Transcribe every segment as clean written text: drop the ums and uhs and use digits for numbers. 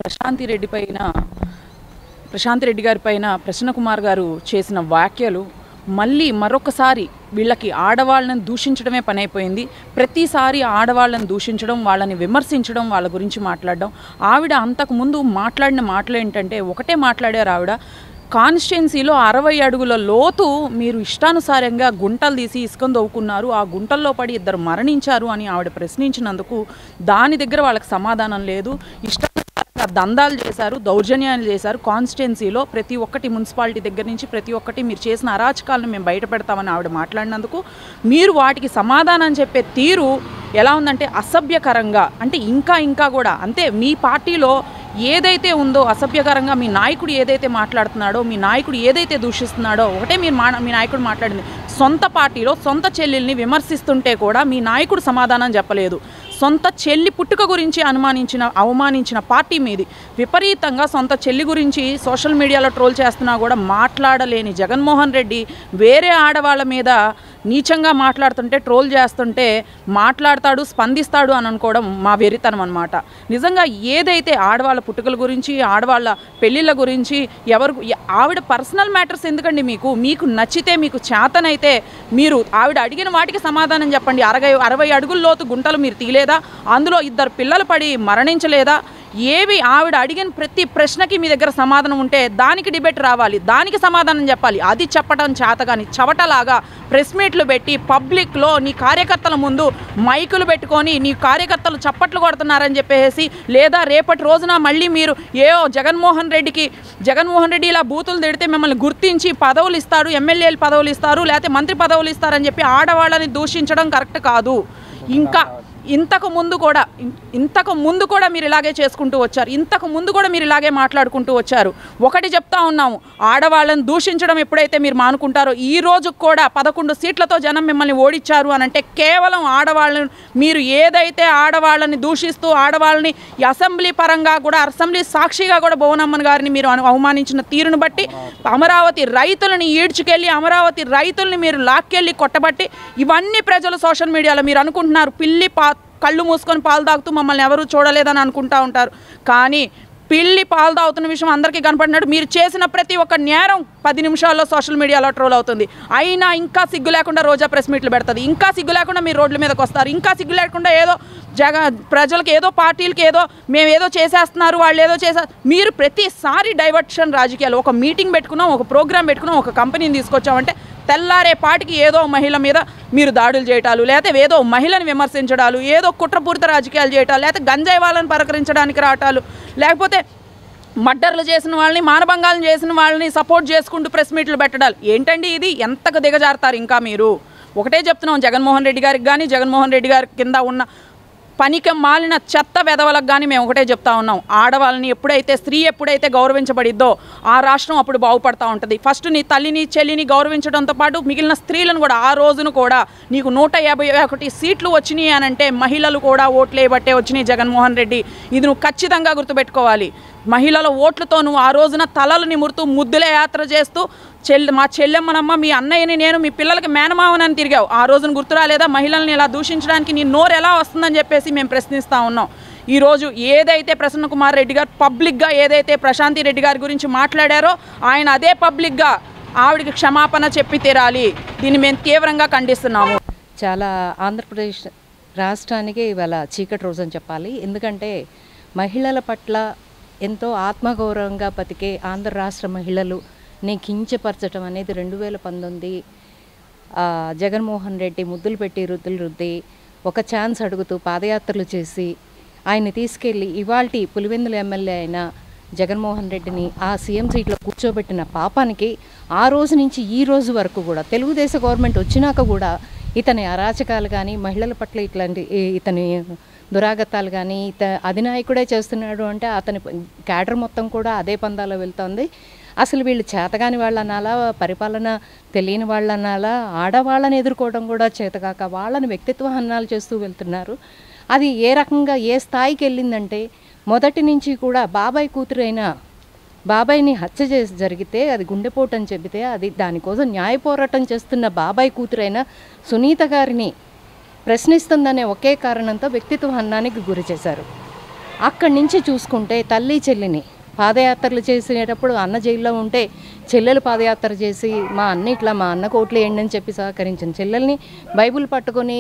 ప్రశాంతి రెడ్డి గారి పైన ప్రసన్న కుమార్ గారు చేసిన వ్యాఖ్యలు మళ్ళీ మరొకసారి వీళ్ళకి ఆడవాళ్ళని దూషించడమే పని అయిపోయింది. ప్రతిసారి ఆడవాళ్ళని దూషించడం, వాళ్ళని విమర్శించడం, వాళ్ళ గురించి మాట్లాడడం. ఆవిడ అంతకుముందు మాట్లాడిన మాటలు ఏంటంటే, ఒకటే మాట్లాడారు ఆవిడ, కాన్స్టిట్యున్సీలో 60 అడుగుల లోతు మీరు ఇష్టానుసారంగా గుంటలు తీసి ఇసుకను దవ్వుకున్నారు, ఆ గుంటల్లో పడి 2 మరణించారు అని ఆవిడ ప్రశ్నించినందుకు దాని దగ్గర వాళ్ళకి సమాధానం లేదు. దందాలు చేశారు, దౌర్జన్యాలు చేశారు కాన్స్టిట్యున్సీలో, ప్రతి ఒక్కటి మున్సిపాలిటీ దగ్గర నుంచి ప్రతి ఒక్కటి మీరు చేసిన అరాచకాలను మేము బయట పెడతామని ఆవిడ మాట్లాడినందుకు మీరు వాటికి సమాధానం చెప్పే తీరు ఎలా ఉందంటే అసభ్యకరంగా. అంటే ఇంకా కూడా అంతే, మీ పార్టీలో ఏదైతే ఉందో అసభ్యకరంగా మీ నాయకుడు ఏదైతే మాట్లాడుతున్నాడో, మీ నాయకుడు ఏదైతే దూషిస్తున్నాడో, ఒకటే మీ నాయకుడు మాట్లాడింది, సొంత పార్టీలో సొంత చెల్లెల్ని విమర్శిస్తుంటే కూడా మీ నాయకుడు సమాధానం చెప్పలేదు. సొంత చెల్లి పుట్టుక గురించి అవమానించిన పార్టీ మీది. విపరీతంగా సొంత చెల్లి గురించి సోషల్ మీడియాలో ట్రోల్ చేస్తున్నా కూడా మాట్లాడలేని జగన్మోహన్ రెడ్డి వేరే ఆడవాళ్ళ మీద నీచంగా మాట్లాడుతుంటే, ట్రోల్ చేస్తుంటే మాట్లాడతాడు, స్పందిస్తాడు అని అనుకోవడం మా వెరితనం అన్నమాట. నిజంగా ఏదైతే ఆడవాళ్ళ పుట్టుకల గురించి, ఆడవాళ్ళ పెళ్ళిళ్ళ గురించి ఆవిడ పర్సనల్ మ్యాటర్స్ ఎందుకండి మీకు నచ్చితే, మీకు చేతనైతే మీరు ఆవిడ అడిగిన వాటికి సమాధానం చెప్పండి. 60 అడుగుల లోతు గుంటలు మీరు తీయలేదా? అందులో 2 పిల్లలు పడి మరణించలేదా? ఏవి ఆవిడ అడిగిన ప్రతి ప్రశ్నకి మీ దగ్గర సమాధానం ఉంటే దానికి డిబేట్ రావాలి, దానికి సమాధానం చెప్పాలి. అది చెప్పడం చేతగాని చవటలాగా ప్రెస్ మీట్లు పెట్టి పబ్లిక్లో నీ కార్యకర్తల ముందు మైకులు పెట్టుకొని నీ కార్యకర్తలు చప్పట్లు కొడుతున్నారని చెప్పేసి, లేదా రేపటి రోజున మళ్ళీ మీరు జగన్మోహన్ రెడ్డి ఇలా బూతులు తిడితే మిమ్మల్ని గుర్తించి పదవులు ఇస్తారు, ఎమ్మెల్యేలు పదవులు ఇస్తారు, లేకపోతే మంత్రి పదవులు ఇస్తారని చెప్పి ఆడవాళ్ళని దూషించడం కరెక్ట్ కాదు. ఇంతకు ముందు కూడా మీరు ఇలాగే చేసుకుంటూ వచ్చారు, ఇంతకు ముందు కూడా మీరు ఇలాగే మాట్లాడుకుంటూ వచ్చారు. ఒకటి చెప్తా ఉన్నాము, ఆడవాళ్ళని దూషించడం ఎప్పుడైతే మీరు మానుకుంటారో, ఈ రోజు కూడా 11 సీట్లతో జనం మిమ్మల్ని ఓడించారు అని అంటే కేవలం ఆడవాళ్ళని, మీరు ఏదైతే ఆడవాళ్ళని దూషిస్తూ ఆడవాళ్ళని అసెంబ్లీ పరంగా కూడా, అసెంబ్లీ సాక్షిగా కూడా భువనమ్మన్ గారిని మీరు అవమానించిన తీరును బట్టి, అమరావతి రైతులని ఈడ్చుకెళ్ళి, అమరావతి రైతుల్ని మీరు లాక్కెళ్ళి కొట్టబట్టి, ఇవన్నీ ప్రజలు సోషల్ మీడియాలో మీరు అనుకుంటున్నారు పిల్లి కళ్ళు మూసుకొని పాలు తాగుతూ మమ్మల్ని ఎవరూ చూడలేదని అనుకుంటూ ఉంటారు. కానీ పిల్లి పాలు తాగుతున్న విషయం అందరికీ కనపడినాడు. మీరు చేసిన ప్రతి ఒక్క నేరం 10 నిమిషాల్లో సోషల్ మీడియాలో ట్రోల్ అవుతుంది. అయినా ఇంకా సిగ్గు లేకుండా రోజా ప్రెస్ మీట్లు పెడుతుంది, ఇంకా సిగ్గు లేకుండా మీరు రోడ్ల మీదకి వస్తారు, ఇంకా సిగ్గు లేకుండా ఏదో ప్రజలకు ఏదో పార్టీలకి ఏదో మేము ఏదో చేసేస్తున్నారు, వాళ్ళు ఏదో మీరు ప్రతిసారి డైవర్షన్ రాజకీయాలు. ఒక మీటింగ్ పెట్టుకున్నాం, ఒక ప్రోగ్రాం పెట్టుకున్నాం, ఒక కంపెనీని తీసుకొచ్చామంటే తెల్లారే పాటికి ఏదో మహిళ మీద మీరు దాడులు చేయటాలు, లేకపోతే ఏదో మహిళను విమర్శించడాలు, ఏదో కుట్రపూరిత రాజకీయాలు చేయటాలు, లేకపోతే గంజాయి వాళ్ళని పలకరించడానికి రావటాలు, లేకపోతే మర్డర్లు చేసిన వాళ్ళని, మానభంగాలను చేసిన వాళ్ళని సపోర్ట్ చేసుకుంటూ ప్రెస్ మీట్లు పెట్టడాలు. ఏంటండి ఇది? ఎంతకు దిగజారుతారు ఇంకా మీరు? ఒకటే చెప్తున్నాం, జగన్మోహన్ రెడ్డి గారికి కానీ, జగన్మోహన్ రెడ్డి గారి కింద ఉన్న పనికి మాలిన చెత్త వెధవలకు కానీ మేము ఒకటే చెప్తా ఉన్నాం, ఆడవాళ్ళని స్త్రీ ఎప్పుడైతే గౌరవించబడిద్దో ఆ రాష్ట్రం అప్పుడు బాగుపడతా ఉంటుంది. ఫస్ట్ నీ తల్లిని చెల్లిని గౌరవించడంతో పాటు మిగిలిన స్త్రీలను కూడా, ఆ రోజును కూడా నీకు 151 సీట్లు వచ్చినాయి అని అంటే మహిళలు కూడా ఓట్లు వేయబట్టే వచ్చినాయి జగన్మోహన్ రెడ్డి. ఇది నువ్వు ఖచ్చితంగా గుర్తుపెట్టుకోవాలి. మహిళల ఓట్లతో నువ్వు ఆ రోజున తలలు నిమురుతూ ముద్దుల యాత్ర చేస్తూ మా చెల్లెమ్మనమ్మ, మీ అన్నయ్యని నేను, మీ పిల్లలకి మేనమావనని తిరిగావు. ఆ రోజున గుర్తురాలేదా? మహిళల్ని ఇలా దూషించడానికి నీ నోరు ఎలా వస్తుందని చెప్పేసి మేము ప్రశ్నిస్తూ ఉన్నాం. ఈరోజు ఏదైతే ప్రసన్న కుమార్ రెడ్డి గారు పబ్లిక్గా ఏదైతే ప్రశాంతి రెడ్డి గారి గురించి మాట్లాడారో, ఆయన అదే పబ్లిక్గా ఆవిడికి క్షమాపణ చెప్పి తీరాలి. దీన్ని మేము తీవ్రంగా ఖండిస్తున్నాము. చాలా ఆంధ్రప్రదేశ్ రాష్ట్రానికి ఇవాళ చీకటి రోజు అని చెప్పాలి. ఎందుకంటే మహిళల పట్ల ఎంతో ఆత్మగౌరవంగా బతికే ఆంధ్ర రాష్ట్ర మహిళలు కించపరచడం అనేది 2019 జగన్మోహన్ రెడ్డి ముద్దులు పెట్టి రుద్ది ఒక ఛాన్స్ అడుగుతూ పాదయాత్రలు చేసి ఆయన్ని తీసుకెళ్ళి ఇవాల్టి పులివెందుల ఎమ్మెల్యే అయిన జగన్మోహన్ రెడ్డిని ఆ సీఎం సీట్లో కూర్చోబెట్టిన పాపానికి ఆ రోజు నుంచి ఈ రోజు వరకు కూడా తెలుగుదేశం గవర్నమెంట్ వచ్చినాక కూడా ఇతని అరాచకాలు కానీ, మహిళల పట్ల ఇతని దురాగతాలు కానీ అధినాయకుడే చేస్తున్నాడు అంటే అతని క్యాడర్ మొత్తం కూడా అదే పందాలో వెళ్తుంది. అసలు వీళ్ళు చేతగాని వాళ్ళు అనాలా, పరిపాలన తెలియని వాళ్ళు అనాలా, ఆడవాళ్ళని ఎదుర్కోవడం కూడా చేతగాక వాళ్ళని వ్యక్తిత్వ హననాలు చేస్తూ వెళ్తున్నారు. అది ఏ రకంగా ఏ స్థాయికి వెళ్ళిందంటే, మొదటి నుంచి కూడా బాబాయ్ కూతురైన బాబాయ్ని హత్య చేసి జరిగితే అది గుండెపోటు అని చెబితే అది దానికోసం న్యాయ పోరాటం చేస్తున్న బాబాయ్ కూతురైన సునీత గారిని ప్రశ్నిస్తుందనే ఒకే కారణంతో వ్యక్తిత్వ హననానికి గురి చేశారు. అక్కడి నుంచి చూసుకుంటే తల్లి చెల్లిని పాదయాత్రలు చేసేటప్పుడు అన్న జైల్లో ఉంటే చెల్లెలు పాదయాత్ర చేసి మా అన్న ఇట్లా మా అన్న కోట్లు వేయండి అని చెప్పి సహకరించిన చెల్లెల్ని బైబిల్ పట్టుకొని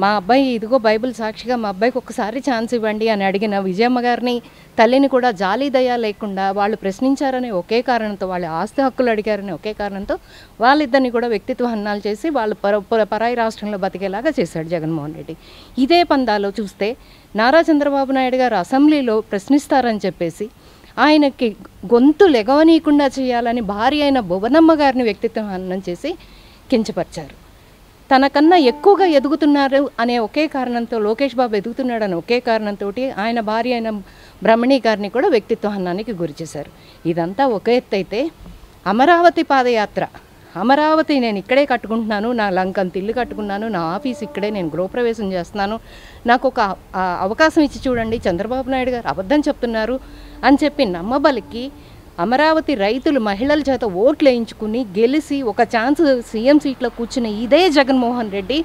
మా అబ్బాయి ఇదిగో బైబిల్ సాక్షిగా మా అబ్బాయికి ఒక్కసారి ఛాన్స్ ఇవ్వండి అని అడిగిన విజయమ్మ గారిని తల్లిని కూడా జాలి దయ లేకుండా వాళ్ళు ప్రశ్నించారనే ఒకే కారణంతో వాళ్ళ ఆస్తి హక్కులు అడిగారనే ఒకే కారణంతో వాళ్ళిద్దరిని కూడా వ్యక్తిత్వ హననాలు చేసి వాళ్ళు పరాయి రాష్ట్రంలో బతికేలాగా చేశాడు జగన్మోహన్ రెడ్డి. ఇదే పందాలో చూస్తే నారా చంద్రబాబు నాయుడు గారు అసెంబ్లీలో ప్రశ్నిస్తారని చెప్పేసి ఆయనకి గొంతు లెగవనీయకుండా చేయాలని భార్య అయిన భువనమ్మ గారిని వ్యక్తిత్వం హననం చేసి కించపరిచారు. తనకన్నా ఎక్కువగా ఎదుగుతున్నారు అనే ఒకే కారణంతో, లోకేష్ బాబు ఎదుగుతున్నాడని ఒకే కారణంతో ఆయన భార్య అయిన బ్రహ్మణి గారిని కూడా వ్యక్తిత్వ హననానికి గురి చేశారు. ఇదంతా ఒక ఎత్తు అయితే అమరావతి పాదయాత్ర, అమరావతి నేను ఇక్కడే కట్టుకుంటున్నాను, నా లంకంత ఇల్లు కట్టుకున్నాను, నా ఆఫీస్ ఇక్కడే, నేను గృహప్రవేశం చేస్తున్నాను, నాకు ఒక అవకాశం ఇచ్చి చూడండి, చంద్రబాబు నాయుడు గారు అబద్ధం చెప్తున్నారు అని చెప్పి నమ్మబలికి అమరావతి రైతులు మహిళల చేత ఓట్లు వేయించుకుని గెలిచి ఒక ఛాన్స్ సీఎం సీట్లో కూర్చున్న ఇదే జగన్మోహన్ రెడ్డి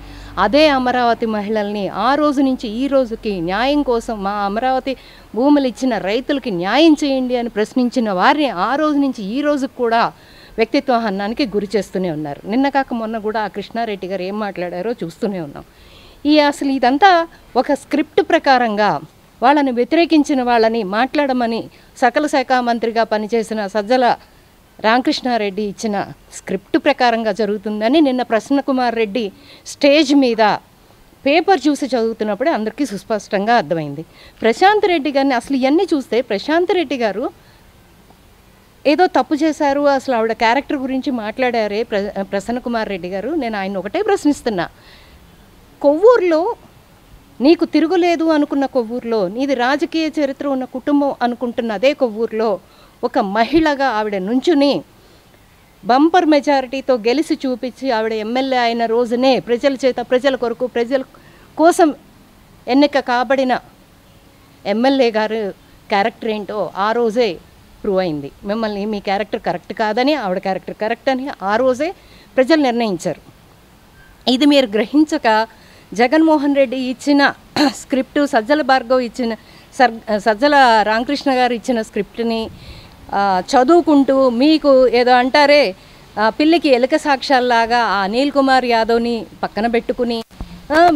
అదే అమరావతి మహిళల్ని ఆ రోజు నుంచి ఈ రోజుకి న్యాయం కోసం మా అమరావతి భూములు ఇచ్చిన రైతులకి న్యాయం చేయండి అని ప్రశ్నించిన వారిని ఆ రోజు నుంచి ఈ రోజుకి కూడా వ్యక్తిత్వ హననానికి గురి చేస్తూనే ఉన్నారు. నిన్న కాక మొన్న కూడా ఆ కృష్ణారెడ్డి గారు ఏం మాట్లాడారో చూస్తూనే ఉన్నాం. అసలు ఇదంతా ఒక స్క్రిప్ట్ ప్రకారంగా వాళ్ళని వ్యతిరేకించిన వాళ్ళని మాట్లాడమని సకల శాఖ మంత్రిగా పనిచేసిన సజ్జల రామకృష్ణారెడ్డి ఇచ్చిన స్క్రిప్ట్ ప్రకారంగా జరుగుతుందని నిన్న ప్రసన్నకుమార్ రెడ్డి స్టేజ్ మీద పేపర్ చూసి చదువుతున్నప్పుడే అందరికీ సుస్పష్టంగా అర్థమైంది. ప్రశాంత్ రెడ్డి గారిని అసలు ఇవన్నీ చూస్తే ప్రశాంత్ రెడ్డి గారు ఏదో తప్పు చేశారు, అసలు ఆవిడ క్యారెక్టర్ గురించి మాట్లాడారే ప్రసన్నకుమార్ రెడ్డి గారు. నేను ఆయన ఒకటే ప్రశ్నిస్తున్నా, కొవ్వూరులో నీకు తిరుగులేదు అనుకున్న కొవ్వూరులో, నీది రాజకీయ చరిత్ర ఉన్న కుటుంబం అనుకుంటున్న అదే కొవ్వూరులో ఒక మహిళగా ఆవిడ నుంచుని బంపర్ మెజారిటీతో గెలిచి చూపించి ఆవిడ ఎమ్మెల్యే అయిన రోజునే ప్రజల చేత, ప్రజల కొరకు, ప్రజల కోసం ఎన్నిక కాబడిన ఎమ్మెల్యే గారు క్యారెక్టర్ ఏంటో ఆ రోజే ప్రూవ్ అయింది. మిమ్మల్ని మీ క్యారెక్టర్ కరెక్ట్ కాదని, ఆవిడ క్యారెక్టర్ కరెక్ట్ అని ఆ రోజే ప్రజలు నిర్ణయించారు. ఇది మీరు గ్రహించక జగన్మోహన్ రెడ్డి ఇచ్చిన స్క్రిప్టు, సజ్జల భార్గవ్ ఇచ్చిన సజ్జల రామకృష్ణ గారు ఇచ్చిన స్క్రిప్ట్ని చదువుకుంటూ మీకు ఏదో అంటారే పిల్లికి ఎలుక సాక్ష్యాల్లాగా ఆ అనిల్ కుమార్ యాదవ్ని పక్కన పెట్టుకుని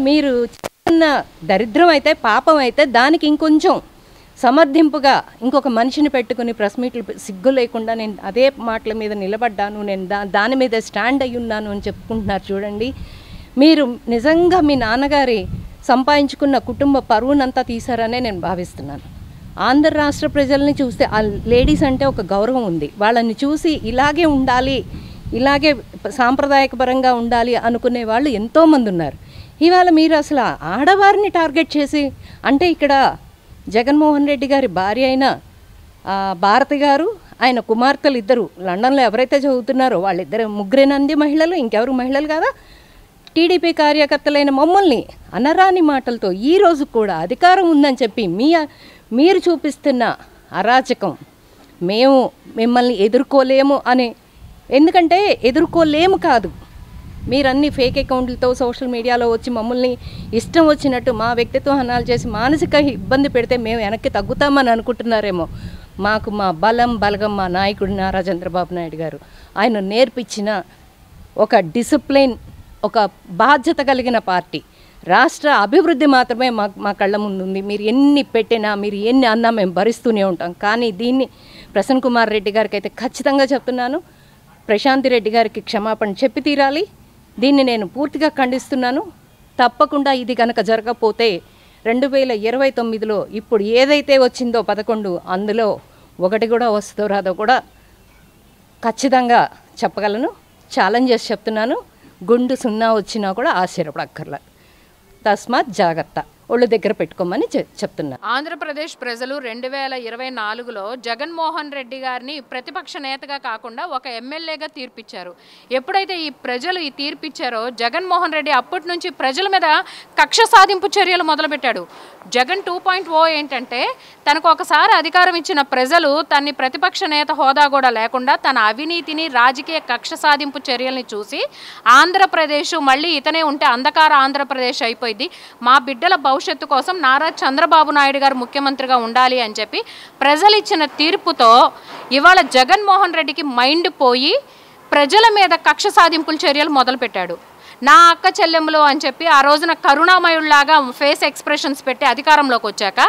మీరు చిన్న దరిద్రం అయితే, పాపం అయితే దానికి ఇంకొంచెం సమర్థింపుగా ఇంకొక మనిషిని పెట్టుకుని ప్రెస్ మీట్లు సిగ్గు లేకుండా నేను అదే మాటల మీద నిలబడ్డాను, నేను దాని మీద స్టాండ్ అయ్యి ఉన్నాను అని చెప్పుకుంటున్నారు. చూడండి, మీరు నిజంగా మీ నాన్నగారి సంపాదించుకున్న కుటుంబ పరువునంతా తీశారనే నేను భావిస్తున్నాను. ఆంధ్ర రాష్ట్ర ప్రజల్ని చూస్తే ఆ లేడీస్ అంటే ఒక గౌరవం ఉంది, వాళ్ళని చూసి ఇలాగే ఉండాలి, ఇలాగే సాంప్రదాయకపరంగా ఉండాలి అనుకునే వాళ్ళు ఎంతోమంది ఉన్నారు. ఇవాళ మీరు అసలు ఆడవారిని టార్గెట్ చేసి, అంటే ఇక్కడ జగన్మోహన్ రెడ్డి గారి భార్య అయిన భారతి గారు, ఆయన కుమార్తెలు ఇద్దరు లండన్లో ఎవరైతే చదువుతున్నారో వాళ్ళిద్దరు ముగ్గురేనంది మహిళలు, ఇంకెవరు మహిళలు కాదా? టీడీపీ కార్యకర్తలైన మమ్మల్ని అనరాని మాటలతో ఈ రోజు కూడా అధికారం ఉందని చెప్పి మీరు చూపిస్తున్న అరాచకం మేము మిమ్మల్ని ఎదుర్కోలేము అని, ఎందుకంటే ఎదుర్కోలేము కాదు, మీరన్నీ ఫేక్ అకౌంట్లతో సోషల్ మీడియాలో వచ్చి మమ్మల్ని ఇష్టం వచ్చినట్టు మా వ్యక్తిత్వ హనాలు చేసి మానసిక ఇబ్బంది పెడితే మేము వెనక్కి తగ్గుతామని అనుకుంటున్నారేమో. మాకు మా బలగం మా నాయకుడు నారా చంద్రబాబు నాయుడు గారు ఆయన నేర్పించిన ఒక డిసిప్లిన్, ఒక బాధ్యత కలిగిన పార్టీ. రాష్ట్ర అభివృద్ధి మాత్రమే మా కళ్ళ ముందు ఉంది. మీరు ఎన్ని పెట్టినా, మీరు ఎన్ని అన్నా మేము భరిస్తూనే ఉంటాం. కానీ దీన్ని ప్రసన్న కుమార్ రెడ్డి గారికి అయితే ఖచ్చితంగా చెప్తున్నాను, ప్రశాంతి రెడ్డి గారికి క్షమాపణ చెప్పి తీరాలి. దీన్ని నేను పూర్తిగా ఖండిస్తున్నాను. తప్పకుండా ఇది కనుక జరగకపోతే 2029లో ఇప్పుడు ఏదైతే వచ్చిందో 11 అందులో ఒకటి కూడా వస్తుందో రాదో కూడా ఖచ్చితంగా చెప్పగలను. ఛాలెంజ్ చేసి చెప్తున్నాను, గుండు 0 వచ్చినా కూడా ఆశ్చర్యపడక్కర్లేదు. తస్మాత్ జాగ్రత్త, ఒళ్ళు దగ్గర పెట్టుకోమని చెప్తున్నా. ఆంధ్రప్రదేశ్ ప్రజలు 2024లో జగన్మోహన్ రెడ్డి గారిని ప్రతిపక్ష నేతగా కాకుండా ఒక ఎమ్మెల్యేగా తీర్పిచ్చారు. ఎప్పుడైతే ఈ ప్రజలు ఈ తీర్పిచ్చారో జగన్మోహన్ రెడ్డి అప్పటి నుంచి ప్రజల మీద కక్ష సాధింపు చర్యలు మొదలుపెట్టాడు. జగన్ 2.0 ఏంటంటే, తనకు ఒకసారి అధికారం ఇచ్చిన ప్రజలు తన్ని ప్రతిపక్ష నేత హోదా కూడా లేకుండా తన అవినీతిని, రాజకీయ కక్ష సాధింపు చర్యల్ని చూసి ఆంధ్రప్రదేశ్ మళ్ళీ ఇతనే ఉంటే అంధకార ఆంధ్రప్రదేశ్ అయిపోయింది, మా బిడ్డల భవిష్యత్తు కోసం నారా చంద్రబాబు నాయుడు గారు ముఖ్యమంత్రిగా ఉండాలి అని చెప్పి ప్రజలు ఇచ్చిన తీర్పుతో ఇవాళ జగన్మోహన్ రెడ్డికి మైండ్ పోయి ప్రజల మీద కక్ష సాధింపుల చర్యలు మొదలుపెట్టాడు. నా అక్క చెల్లెములు అని చెప్పి ఆ రోజున కరుణామయుల్లాగా ఫేస్ ఎక్స్ప్రెషన్స్ పెట్టి అధికారంలోకి వచ్చాక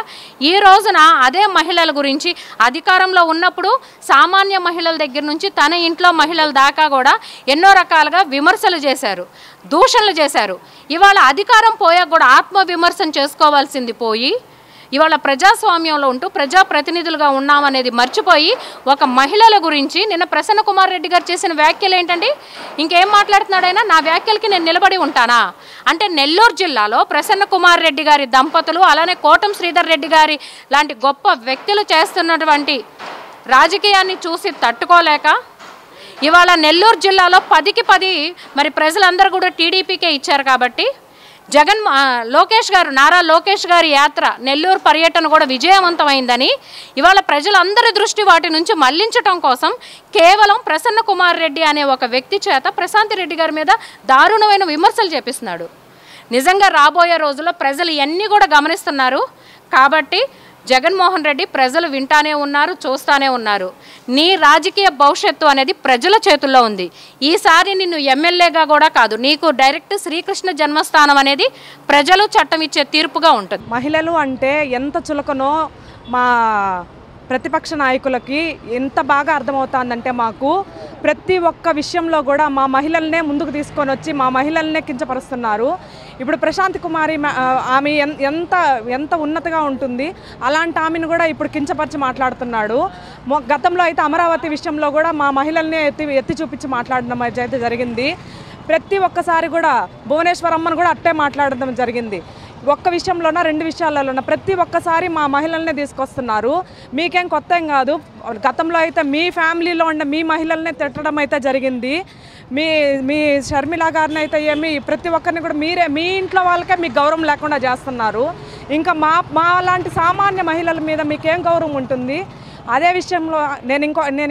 ఈ రోజున అదే మహిళల గురించి అధికారంలో ఉన్నప్పుడు సామాన్య మహిళల దగ్గర నుంచి తన ఇంట్లో మహిళల దాకా కూడా ఎన్నో రకాలుగా విమర్శలు చేశారు, దూషణలు చేశారు. ఇవాళ అధికారం పోయాక కూడా ఆత్మవిమర్శన చేసుకోవాల్సింది పోయి ఇవాళ ప్రజాస్వామ్యంలో ఉంటూ ప్రజాప్రతినిధులుగా ఉన్నామనేది మర్చిపోయి ఒక మహిళల గురించి నిన్న ప్రసన్న కుమార్ రెడ్డి గారు చేసిన వ్యాఖ్యలు ఏంటండి? ఇంకేం మాట్లాడుతున్నాడైనా నా వ్యాఖ్యలకి నేను నిలబడి ఉంటానా అంటే నెల్లూరు జిల్లాలో ప్రసన్న కుమార్ రెడ్డి గారి దంపతులు అలానే కోటం శ్రీధర్ రెడ్డి గారి లాంటి గొప్ప వ్యక్తులు చేస్తున్నటువంటి రాజకీయాన్ని చూసి తట్టుకోలేక ఇవాళ నెల్లూరు జిల్లాలో 10కి 10 మరి ప్రజలందరూ కూడా టీడీపీకే ఇచ్చారు కాబట్టి నారా లోకేష్ గారి యాత్ర నెల్లూరు పర్యటన కూడా విజయవంతమైందని ఇవాళ ప్రజలందరి దృష్టి వాటి నుంచి మళ్లించడం కోసం కేవలం ప్రసన్న కుమార్ రెడ్డి అనే ఒక వ్యక్తి చేత ప్రశాంతి రెడ్డి గారి మీద దారుణమైన విమర్శలు చేపిస్తున్నాడు. నిజంగా రాబోయే రోజుల్లో ప్రజలు ఇవన్నీ కూడా గమనిస్తున్నారు కాబట్టి జగన్మోహన్ రెడ్డి ప్రజలు వింటానే ఉన్నారు, చూస్తానే ఉన్నారు. నీ రాజకీయ భవిష్యత్తు అనేది ప్రజల చేతుల్లో ఉంది. ఈసారి నిన్ను ఎమ్మెల్యేగా కూడా కాదు, నీకు డైరెక్ట్ శ్రీకృష్ణ జన్మస్థానం అనేది ప్రజలు చట్టం ఇచ్చే తీర్పుగా ఉంటుంది. మహిళలు అంటే ఎంత చులకనో మా ప్రతిపక్ష నాయకులకి ఎంత బాగా అర్థమవుతుందంటే మాకు ప్రతి ఒక్క విషయంలో కూడా మా మహిళలనే ముందుకు తీసుకొని వచ్చి మా మహిళలనే కించపరుస్తున్నారు. ఇప్పుడు ప్రశాంతి కుమారి ఆమె ఎంత ఉన్నతగా ఉంటుంది, అలాంటి ఆమెను కూడా ఇప్పుడు కించపరిచి మాట్లాడుతున్నాడు. గతంలో అయితే అమరావతి విషయంలో కూడా మా మహిళల్ని ఎత్తి చూపించి మాట్లాడడం అయితే జరిగింది. ప్రతి ఒక్కసారి కూడా భువనేశ్వరమ్మను కూడా అట్టే మాట్లాడడం జరిగింది. ఒక్క విషయంలోనా 2 విషయాలలోనా ప్రతి ఒక్కసారి మా మహిళల్నే తీసుకొస్తున్నారు. మీకేం కొత్త ఏం కాదు. గతంలో అయితే మీ ఫ్యామిలీలో ఉన్న మీ మహిళల్నే తిట్టడం అయితే జరిగింది. మీ షర్మిల గారిని అయితే ఏమి ప్రతి ఒక్కరిని కూడా మీ ఇంట్లో వాళ్ళకే మీకు గౌరవం లేకుండా చేస్తున్నారు. ఇంకా మా లాంటి సామాన్య మహిళల మీద మీకేం గౌరవం ఉంటుంది? అదే విషయంలో నేను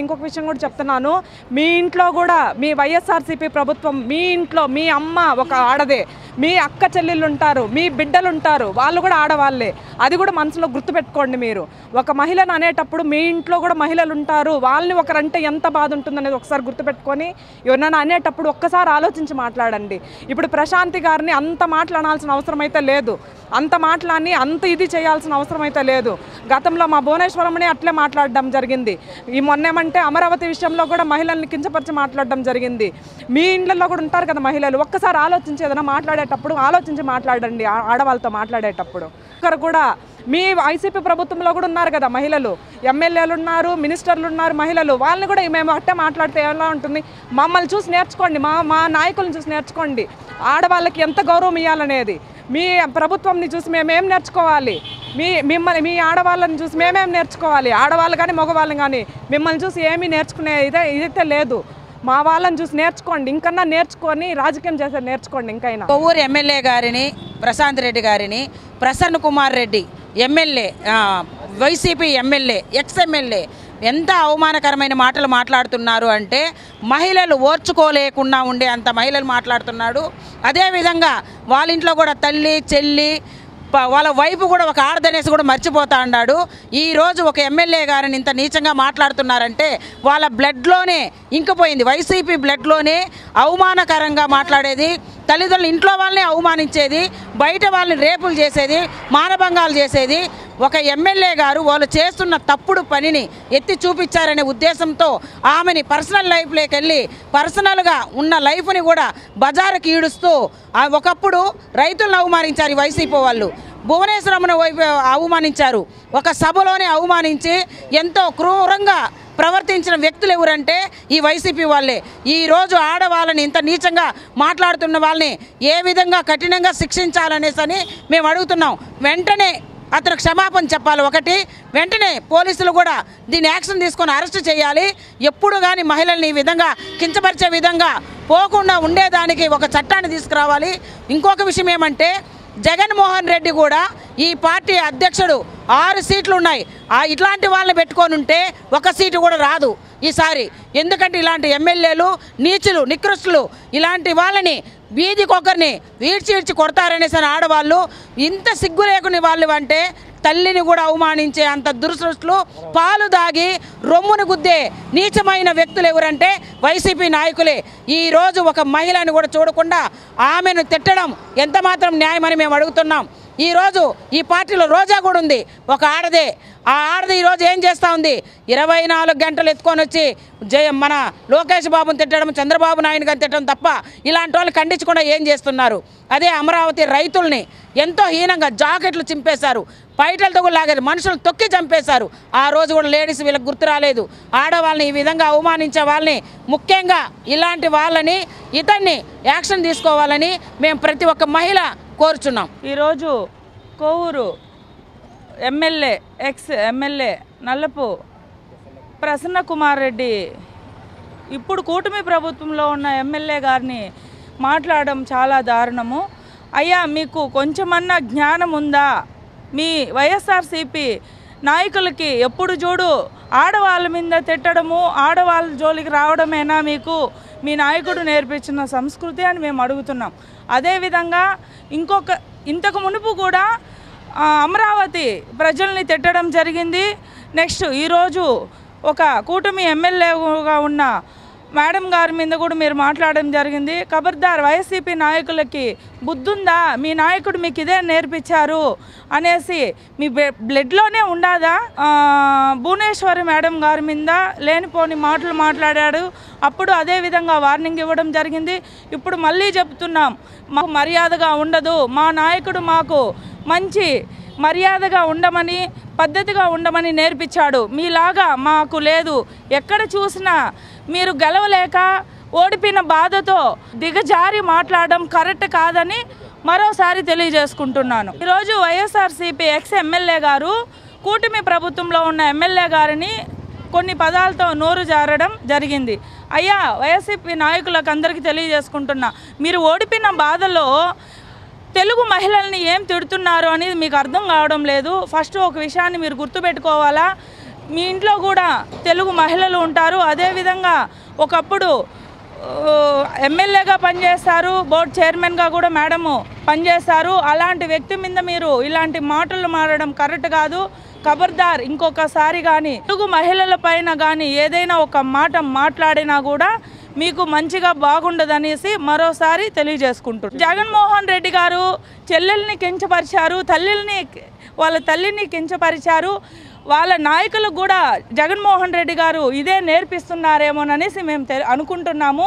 ఇంకొక విషయం కూడా చెప్తున్నాను. మీ ఇంట్లో కూడా మీ వైఎస్ఆర్సీపీ ప్రభుత్వం మీ ఇంట్లో మీ అమ్మ ఒక ఆడదే, మీ అక్క చెల్లెళ్ళు ఉంటారు, మీ బిడ్డలు ఉంటారు, వాళ్ళు కూడా ఆడవాళ్ళే. అది కూడా మనసులో గుర్తుపెట్టుకోండి. మీరు ఒక మహిళను అనేటప్పుడు మీ ఇంట్లో కూడా మహిళలు ఉంటారు, వాళ్ళని ఒకరంటే ఎంత బాధ ఉంటుందనేది ఒకసారి గుర్తుపెట్టుకొని ఎవరైనా అనేటప్పుడు ఒక్కసారి ఆలోచించి మాట్లాడండి. ఇప్పుడు ప్రశాంతి గారిని అంత మాట్లాడాల్సిన అవసరం అయితే లేదు, అంత మాట్లాడి అంత ఇది చేయాల్సిన అవసరం అయితే లేదు. గతంలో మా భువనేశ్వరంని అట్లే మాట్లాడడం జరిగింది. ఈ మొన్నేమంటే అమరావతి విషయంలో కూడా మహిళల్ని కించపరిచి మాట్లాడడం జరిగింది. మీ ఇండ్లలో కూడా ఉంటారు కదా మహిళలు, ఒక్కసారి ఆలోచించి ఏదైనా మాట్లాడేటప్పుడు ఆలోచించి మాట్లాడండి. ఆడవాళ్ళతో మాట్లాడేటప్పుడు ఇక్కడ కూడా మీ వైసీపీ ప్రభుత్వంలో కూడా ఉన్నారు కదా మహిళలు, ఎమ్మెల్యేలు ఉన్నారు, మినిస్టర్లు ఉన్నారు మహిళలు. వాళ్ళని కూడా మేము అట్టే మాట్లాడితే ఎలా ఉంటుంది? మమ్మల్ని చూసి నేర్చుకోండి, మా నాయకులను చూసి నేర్చుకోండి. ఆడవాళ్ళకి ఎంత గౌరవం ఇవ్వాలనేది మీ ప్రభుత్వంని చూసి మేమేం నేర్చుకోవాలి? మీ ఆడవాళ్ళని చూసి మేమేం నేర్చుకోవాలి? ఆడవాళ్ళు కానీ మగవాళ్ళని కానీ మిమ్మల్ని చూసి ఏమీ నేర్చుకునే ఇదైతే లేదు. మా వాళ్ళని చూసి నేర్చుకోండి, ఇంకన్నా నేర్చుకొని రాజకీయం చేసే నేర్చుకోండి. ఇంకైనా కొవ్వూరు ఎమ్మెల్యే గారిని, ప్రశాంత్ రెడ్డి గారిని, Prasanna Kumar Reddy MLA, YCP MLA, ex-MLA ఎంత అవమానకరమైన మాటలు మాట్లాడుతున్నారు అంటే మహిళలు ఓర్చుకోలేకుండా ఉండే అంత మహిళలు మాట్లాడుతున్నాడు. అదేవిధంగా వాళ్ళ ఇంట్లో కూడా తల్లి చెల్లి వాళ్ళ వైపు కూడా ఒక ఆడదనేసి కూడా మర్చిపోతా అన్నాడు. ఈరోజు ఒక ఎమ్మెల్యే గారిని ఇంత నీచంగా మాట్లాడుతున్నారంటే వాళ్ళ బ్లడ్లోనే ఇంకిపోయింది, వైసీపీ బ్లడ్లోనే అవమానకరంగా మాట్లాడేది, తల్లిదండ్రులు ఇంట్లో వాళ్ళని అవమానించేది, బయట వాళ్ళని రేపులు చేసేది, మానభంగాలు చేసేది ఒక ఎమ్మెల్యే గారు వాళ్ళు చేస్తున్న తప్పుడు పనిని ఎత్తి చూపించారనే ఉద్దేశంతో ఆమెని పర్సనల్ లైఫ్లోకి వెళ్ళి పర్సనల్గా ఉన్న లైఫ్ని కూడా బజారుకి ఈడుస్తూ ఒకప్పుడు రైతులను అవమానించారు ఈ వైసీపీ వాళ్ళు, భువనేశ్వరమ్మను అవమానించారు, ఒక సభలోనే అవమానించి ఎంతో క్రూరంగా ప్రవర్తించిన వ్యక్తులు ఎవరంటే ఈ వైసీపీ వాళ్ళే. ఈరోజు ఆడవాళ్ళని ఇంత నీచంగా మాట్లాడుతున్న వాళ్ళని ఏ విధంగా కఠినంగా శిక్షించాలనేసి మేము అడుగుతున్నాం. వెంటనే అతను క్షమాపణ చెప్పాలి. ఒకటి వెంటనే పోలీసులు కూడా దీన్ని యాక్షన్ తీసుకొని అరెస్ట్ చేయాలి. ఎప్పుడు కానీ మహిళల్ని ఈ విధంగా కించపరిచే విధంగా పోకుండా ఉండేదానికి ఒక చట్టాన్ని తీసుకురావాలి. ఇంకొక విషయం ఏమంటే జగన్మోహన్ రెడ్డి కూడా ఈ పార్టీ అధ్యక్షుడు 6 సీట్లు ఉన్నాయి, ఇట్లాంటి వాళ్ళని పెట్టుకొని ఉంటే 1 సీటు కూడా రాదు ఈసారి. ఎందుకంటే ఇలాంటి ఎమ్మెల్యేలు నీచులు నికృష్టులు ఇలాంటి వాళ్ళని వీధికొకరిని ఈడ్చి కొడతారనేసి ఆడవాళ్ళు ఇంత సిగ్గు లేకుని వాళ్ళు అంటే తల్లిని కూడా అవమానించే అంత దురదృష్టలు పాలు దాగి రొమ్మును గుద్దే నీచమైన వ్యక్తులు ఎవరంటే వైసీపీ నాయకులే. ఈరోజు ఒక మహిళని కూడా చూడకుండా ఆమెను తిట్టడం ఎంత మాత్రం న్యాయమని మేము అడుగుతున్నాం. ఈరోజు ఈ పార్టీలో రోజా కూడా ఉంది, ఒక ఆడదే. ఆ ఆడది ఈరోజు ఏం చేస్తూ ఉంది? 24 గంటలు ఎత్తుకొని వచ్చి మన లోకేష్ బాబుని తిట్టడం, చంద్రబాబు నాయుడు గారిని తిట్టడం తప్ప ఇలాంటి వాళ్ళు ఖండించకుండా ఏం చేస్తున్నారు? అదే అమరావతి రైతుల్ని ఎంతో హీనంగా జాకెట్లు చింపేశారు, పైటలతో కూడా లాగారు, మనుషులు తొక్కి చంపేశారు. ఆ రోజు కూడా లేడీస్ వీళ్ళకి గుర్తు రాలేదు. ఆడవాళ్ళని ఈ విధంగా అవమానించే వాళ్ళని, ముఖ్యంగా ఇలాంటి వాళ్ళని ఇతన్ని యాక్షన్ తీసుకోవాలని మేము ప్రతి ఒక్క మహిళ కోరుచున్నాం. ఈరోజు కోవూరు ఎమ్మెల్యే ఎక్స్ ఎమ్మెల్యే నల్లపు ప్రసన్న కుమార్ రెడ్డి ఇప్పుడు కూటమి ప్రభుత్వంలో ఉన్న ఎమ్మెల్యే గారిని మాట్లాడడం చాలా దారుణము. అయ్యా, మీకు కొంచెమన్నా జ్ఞానం ఉందా? మీ వైఎస్ఆర్సీపీ నాయకులకి ఎప్పుడు చూడు ఆడవాళ్ళ మీద తిట్టడము, ఆడవాళ్ళ జోలికి రావడమేనా మీకు మీ నాయకుడు నేర్పించిన సంస్కృతి అని మేము అడుగుతున్నాం. అదేవిధంగా ఇంతకు మునుపు కూడా అమరావతి ప్రజల్ని తిట్టడం జరిగింది. నెక్స్ట్ ఈరోజు ఒక కూటమి ఎమ్మెల్యేగా ఉన్న మేడం గారి మీద కూడా మీరు మాట్లాడడం జరిగింది. ఖబర్దార్, వైసీపీ నాయకులకి బుద్ధుందా? మీ నాయకుడు మీకు ఇదే నేర్పించారు అనేసి మీ బ్లడ్లోనే ఉండాదా? భువనేశ్వరి మేడం గారి మీద లేనిపోని మాటలు మాట్లాడాడు. అప్పుడు అదే విధంగా వార్నింగ్ ఇవ్వడం జరిగింది. ఇప్పుడు మళ్ళీ చెప్తున్నాం, మాకు మర్యాదగా ఉండదు, మా నాయకుడు మాకు మంచి మర్యాదగా ఉండమని, పద్ధతిగా ఉండమని నేర్పించాడు. మీలాగా మాకు లేదు. ఎక్కడ చూసినా మీరు గెలవలేక ఓడిపోయిన బాధతో దిగజారి మాట్లాడడం కరెక్ట్ కాదని మరోసారి తెలియజేసుకుంటున్నాను. ఈరోజు వైఎస్ఆర్సీపీ ఎక్స్ ఎమ్మెల్యే గారు కూటమి ప్రభుత్వంలో ఉన్న ఎమ్మెల్యే గారిని కొన్ని పదాలతో నోరు జారడం జరిగింది. అయ్యా, వైఎస్ఆర్సీపీ నాయకులకు అందరికీ తెలియజేసుకుంటున్నా, మీరు ఓడిపోయిన బాధలో తెలుగు మహిళల్ని ఏం తిడుతున్నారు అనేది మీకు అర్థం కావడం లేదు. ఫస్ట్ ఒక విషయాన్ని మీరు గుర్తుపెట్టుకోవాలా, మీ ఇంట్లో కూడా తెలుగు మహిళలు ఉంటారు. అదేవిధంగా ఒకప్పుడు ఎమ్మెల్యేగా పనిచేస్తారు, బోర్డు చైర్మన్గా కూడా మేడము పనిచేస్తారు. అలాంటి వ్యక్తి మీద మీరు ఇలాంటి మాటలు మారడం కరెక్ట్ కాదు. ఖబర్దార్, ఇంకొకసారి కానీ తెలుగు మహిళల పైన కానీ ఏదైనా ఒక మాట మాట్లాడినా కూడా మీకు మంచిగా బాగుండదనేసి మరోసారి తెలియజేసుకుంటున్నారు. జగన్మోహన్ రెడ్డి గారు చెల్లెల్ని కించపరిచారు, వాళ్ళ తల్లిని కించపరిచారు. వాళ్ళ నాయకులకు కూడా జగన్మోహన్ రెడ్డి గారు ఇదే నేర్పిస్తున్నారేమోననేసి మేము అనుకుంటున్నాము.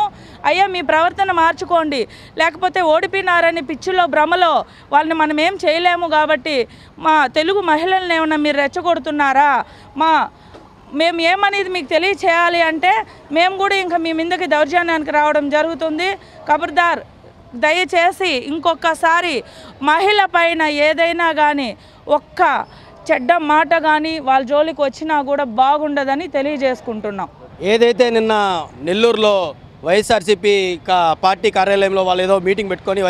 అయ్యా, మీ ప్రవర్తన మార్చుకోండి, లేకపోతే ఓడిపోయినారని పిచ్చిలో భ్రమలో వాళ్ళని మనం ఏం చేయలేము. కాబట్టి మా తెలుగు మహిళల్ని ఏమన్నా మీరు రెచ్చగొడుతున్నారా? మేము ఏమనేది మీకు తెలియచేయాలి అంటే మేము కూడా ఇంకా మీ మీదకి దౌర్జన్యానికి రావడం జరుగుతుంది. ఖబర్దార్, దయచేసి ఇంకొకసారి మహిళ పైన ఏదైనా కానీ ఒక్క చెడ్డ మాట కానీ వాళ్ళ జోలికి వచ్చినా కూడా బాగుండదని తెలియజేసుకుంటున్నాం. ఏదైతే నిన్న నెల్లూరులో వైఎస్ఆర్సీపీ పార్టీ కార్యాలయంలో వాళ్ళు ఏదో మీటింగ్ పెట్టుకొని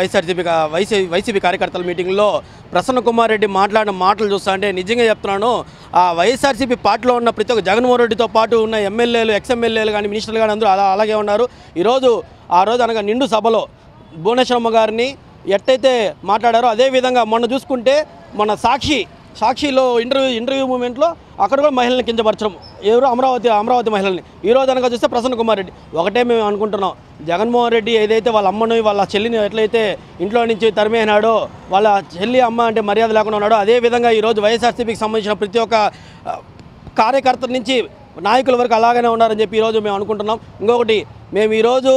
వైసీపీ కార్యకర్తల మీటింగ్లో ప్రసన్న కుమార్ రెడ్డి మాట్లాడిన మాటలు చూస్తా అంటే నిజంగా చెప్తున్నాను, ఆ వైఎస్ఆర్సీపీ పార్టీలో ఉన్న ప్రతి ఒక్క జగన్మోహన్ రెడ్డితో పాటు ఉన్న ఎమ్మెల్యేలు, ఎక్స్ ఎమ్మెల్యేలు కానీ, మినిస్టర్లు కానీ అందరూ అలాగే ఉన్నారు. ఆ రోజు అనగా నిండు సభలో భువనేశ్వరమ్మ గారిని ఎట్టయితే మాట్లాడారో అదేవిధంగా మొన్న చూసుకుంటే మన సాక్షిలో ఇంటర్వ్యూ మూమెంట్లో అక్కడ కూడా మహిళల్ని కించపరచడం, ఎవరు అమరావతి మహిళల్ని. ఈరోజు అనగా చూస్తే ప్రసన్న కుమార్ రెడ్డి. ఒకటే మేము అనుకుంటున్నాం, జగన్మోహన్ రెడ్డి ఏదైతే వాళ్ళ అమ్మను వాళ్ళ చెల్లిని ఎట్లయితే ఇంట్లో నుంచి తరిమేనాడో, వాళ్ళ చెల్లి అమ్మ అంటే మర్యాద లేకుండా ఉన్నాడో, అదేవిధంగా ఈరోజు వైఎస్ఆర్సీపీకి సంబంధించిన ప్రతి ఒక్క కార్యకర్త నుంచి నాయకుల వరకు అలాగనే ఉన్నారని చెప్పి ఈరోజు మేము అనుకుంటున్నాం. ఇంకొకటి, మేము ఈరోజు